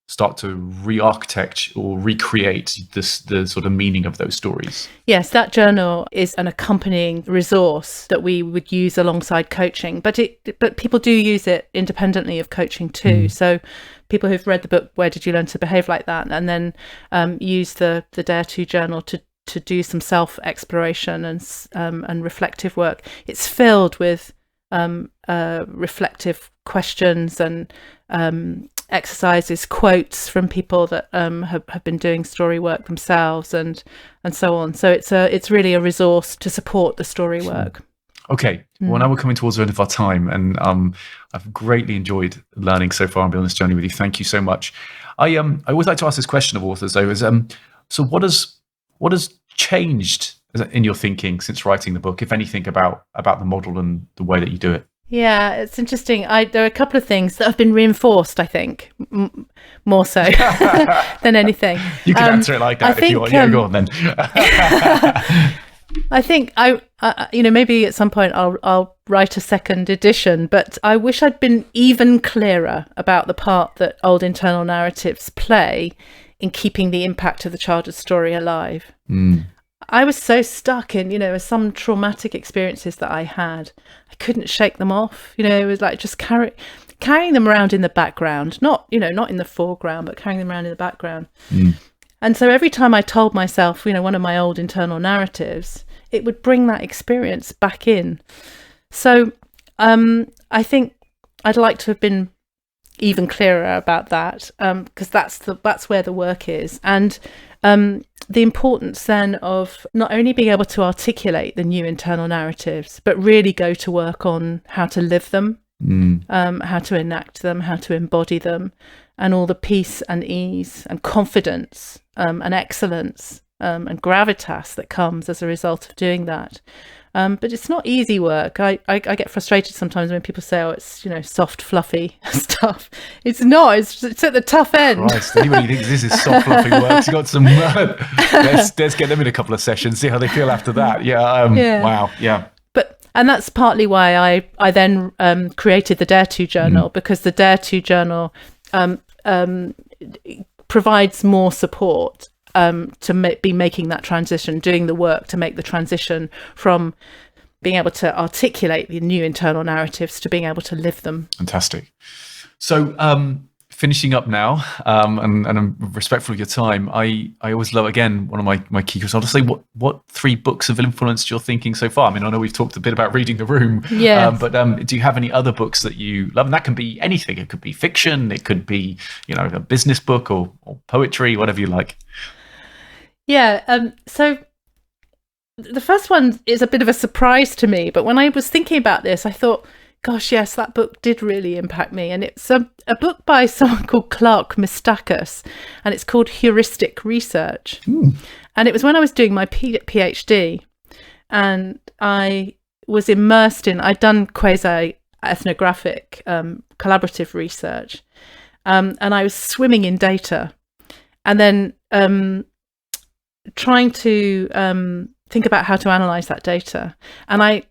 start to re-architect or recreate the sort of meaning of those stories. Yes, that journal is an accompanying resource that we would use alongside coaching, but people do use it independently of coaching too. So people who've read the book Where Did You Learn to Behave Like That, and then use the Dare To journal to do some self-exploration and reflective work. It's filled with reflective questions and exercises, quotes from people that have been doing story work themselves, and so on. So it's really a resource to support the story work. Okay, well, now we're coming towards the end of our time, and I've greatly enjoyed learning so far and being on this journey with you. Thank you so much. I always like to ask this question of authors, though, is so what has changed in your thinking since writing the book, if anything, about the model and the way that you do it? Yeah, it's interesting. There are a couple of things that have been reinforced, I think, more so than anything. You can answer it like that if you want. Yeah, go on then. I think maybe at some point I'll write a second edition, but I wish I'd been even clearer about the part that old internal narratives play in keeping the impact of the childhood story alive. I was so stuck in, some traumatic experiences that I had. I couldn't shake them off. It was like just carrying them around in the background, not in the foreground, but carrying them around in the background. And so every time I told myself, one of my old internal narratives, it would bring that experience back in. So I think I'd like to have been even clearer about that, because that's where the work is. And the importance then of not only being able to articulate the new internal narratives, but really go to work on how to live them, how to enact them, how to embody them, and all the peace and ease and confidence and excellence and gravitas that comes as a result of doing that. But it's not easy work. I get frustrated sometimes when people say, "Oh, it's soft, fluffy stuff." It's not. It's at the tough end. Christ, anybody thinks this is soft, fluffy work? It's got some. Let's get them in a couple of sessions, see how they feel after that. Wow. Yeah. And that's partly why I then created the Dare To journal, because the Dare To journal provides more support to be making that transition, doing the work to make the transition from being able to articulate the new internal narratives to being able to live them. Fantastic. So finishing up now, and I'm respectful of your time, I always love, again, one of my key questions, I'll just say, what 3 books have influenced your thinking so far? I mean, I know we've talked a bit about reading The Room, but do you have any other books that you love? And that can be anything. It could be fiction, it could be, a business book or poetry, whatever you like. Yeah, so the first one is a bit of a surprise to me, but when I was thinking about this, I thought, gosh, yes, that book did really impact me. And it's a book by someone called Moustakas, and it's called Heuristic Research. And it was when I was doing my PhD, and I was immersed I'd done quasi-ethnographic collaborative research, and I was swimming in data, and then trying to think about how to analyze that data. And I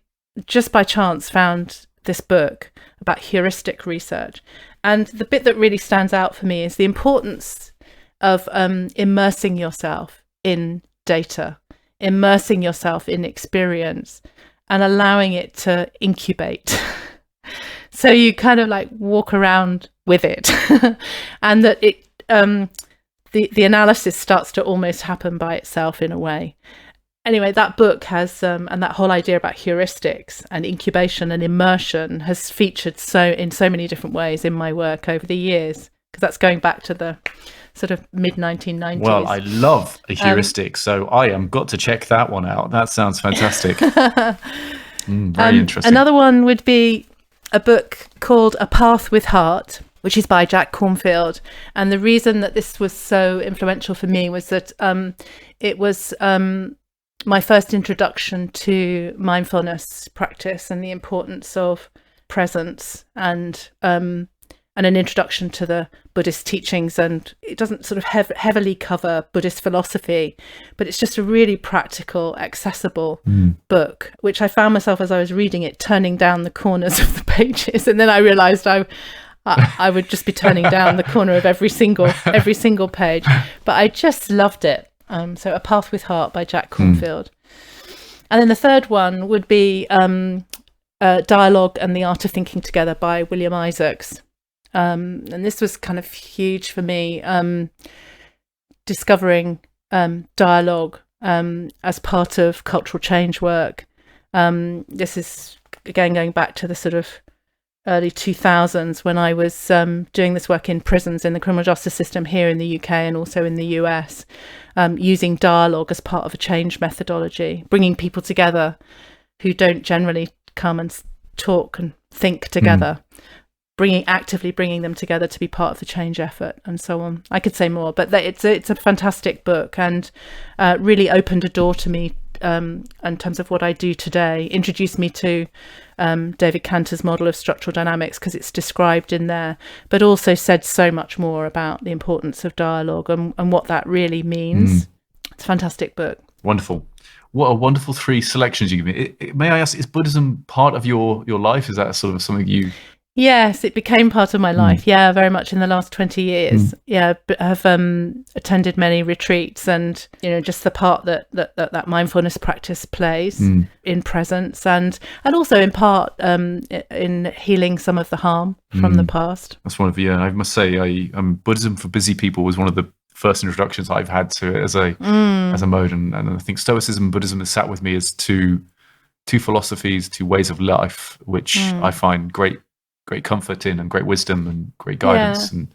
just by chance found this book about heuristic research. And the bit that really stands out for me is the importance of immersing yourself in data, immersing yourself in experience, and allowing it to incubate. So you kind of like walk around with it, and that it the analysis starts to almost happen by itself in a way. Anyway, that book has, and that whole idea about heuristics and incubation and immersion has featured in so many different ways in my work over the years, because that's going back to the sort of mid-1990s. Well, I love a heuristic, so I am got to check that one out. That sounds fantastic. Very interesting. Another one would be a book called A Path with Heart, which is by Jack Kornfield. And the reason that this was so influential for me was that it was my first introduction to mindfulness practice and the importance of presence, and an introduction to the Buddhist teachings. And it doesn't sort of heavily cover Buddhist philosophy, but it's just a really practical, accessible book, which I found myself, as I was reading it, turning down the corners of the pages. And then I realized I would just be turning down the corner of every single page. But I just loved it. So A Path with Heart by Jack Kornfield. And then the third one would be Dialogue and the Art of Thinking Together by William Isaacs. And this was kind of huge for me, discovering dialogue as part of cultural change work. This is, again, going back to the sort of early 2000s when I was doing this work in prisons in the criminal justice system here in the UK and also in the US, using dialogue as part of a change methodology, bringing people together who don't generally come and talk and think together, actively bringing them together to be part of the change effort, and so on. I could say more, but it's a fantastic book, and really opened a door to me in terms of what I do today, introduced me to David Cantor's model of structural dynamics, because it's described in there, but also said so much more about the importance of dialogue and what that really means. It's a fantastic book. Wonderful. What a wonderful three selections you give me. May I ask, is Buddhism part of your life? Is that sort of something you... Yes, it became part of my life. Yeah, very much in the last 20 years. Yeah, I've attended many retreats, and just the part that mindfulness practice plays in presence, and also in part in healing some of the harm from the past. That's one of I must say, Buddhism for busy people was one of the first introductions I've had to it as a mode, and I think Stoicism and Buddhism has sat with me as two philosophies, two ways of life, which I find great comfort in, and great wisdom and great guidance. Yeah. And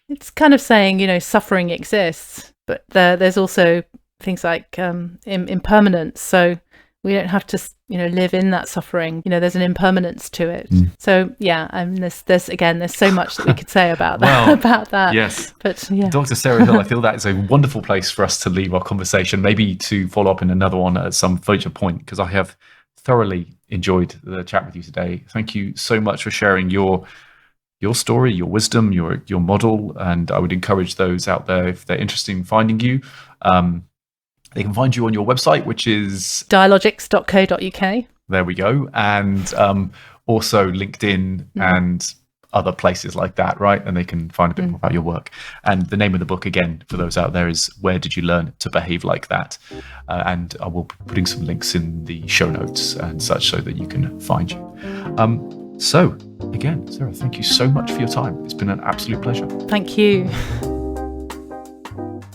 it's kind of saying, suffering exists, but there's also things like impermanence. So we don't have to, live in that suffering. There's an impermanence to it. So yeah, there's so much that we could say about that. Well, about that. Yes, but yeah, Dr. Sarah Hill, I feel that is a wonderful place for us to leave our conversation. Maybe to follow up in another one at some future point, because I have thoroughly enjoyed the chat with you today. Thank you so much for sharing your story, your wisdom, your model, and I would encourage those out there, if they're interested in finding you, they can find you on your website, which is dialogix.co.uk. There we go, and also LinkedIn and other places like that, right? And they can find a bit more about your work. And the name of the book, again, for those out there, is Where Did You Learn to Behave Like That? And I will be putting some links in the show notes and such so that you can find you. So again, Sarah, thank you so much for your time. It's been an absolute pleasure. Thank you.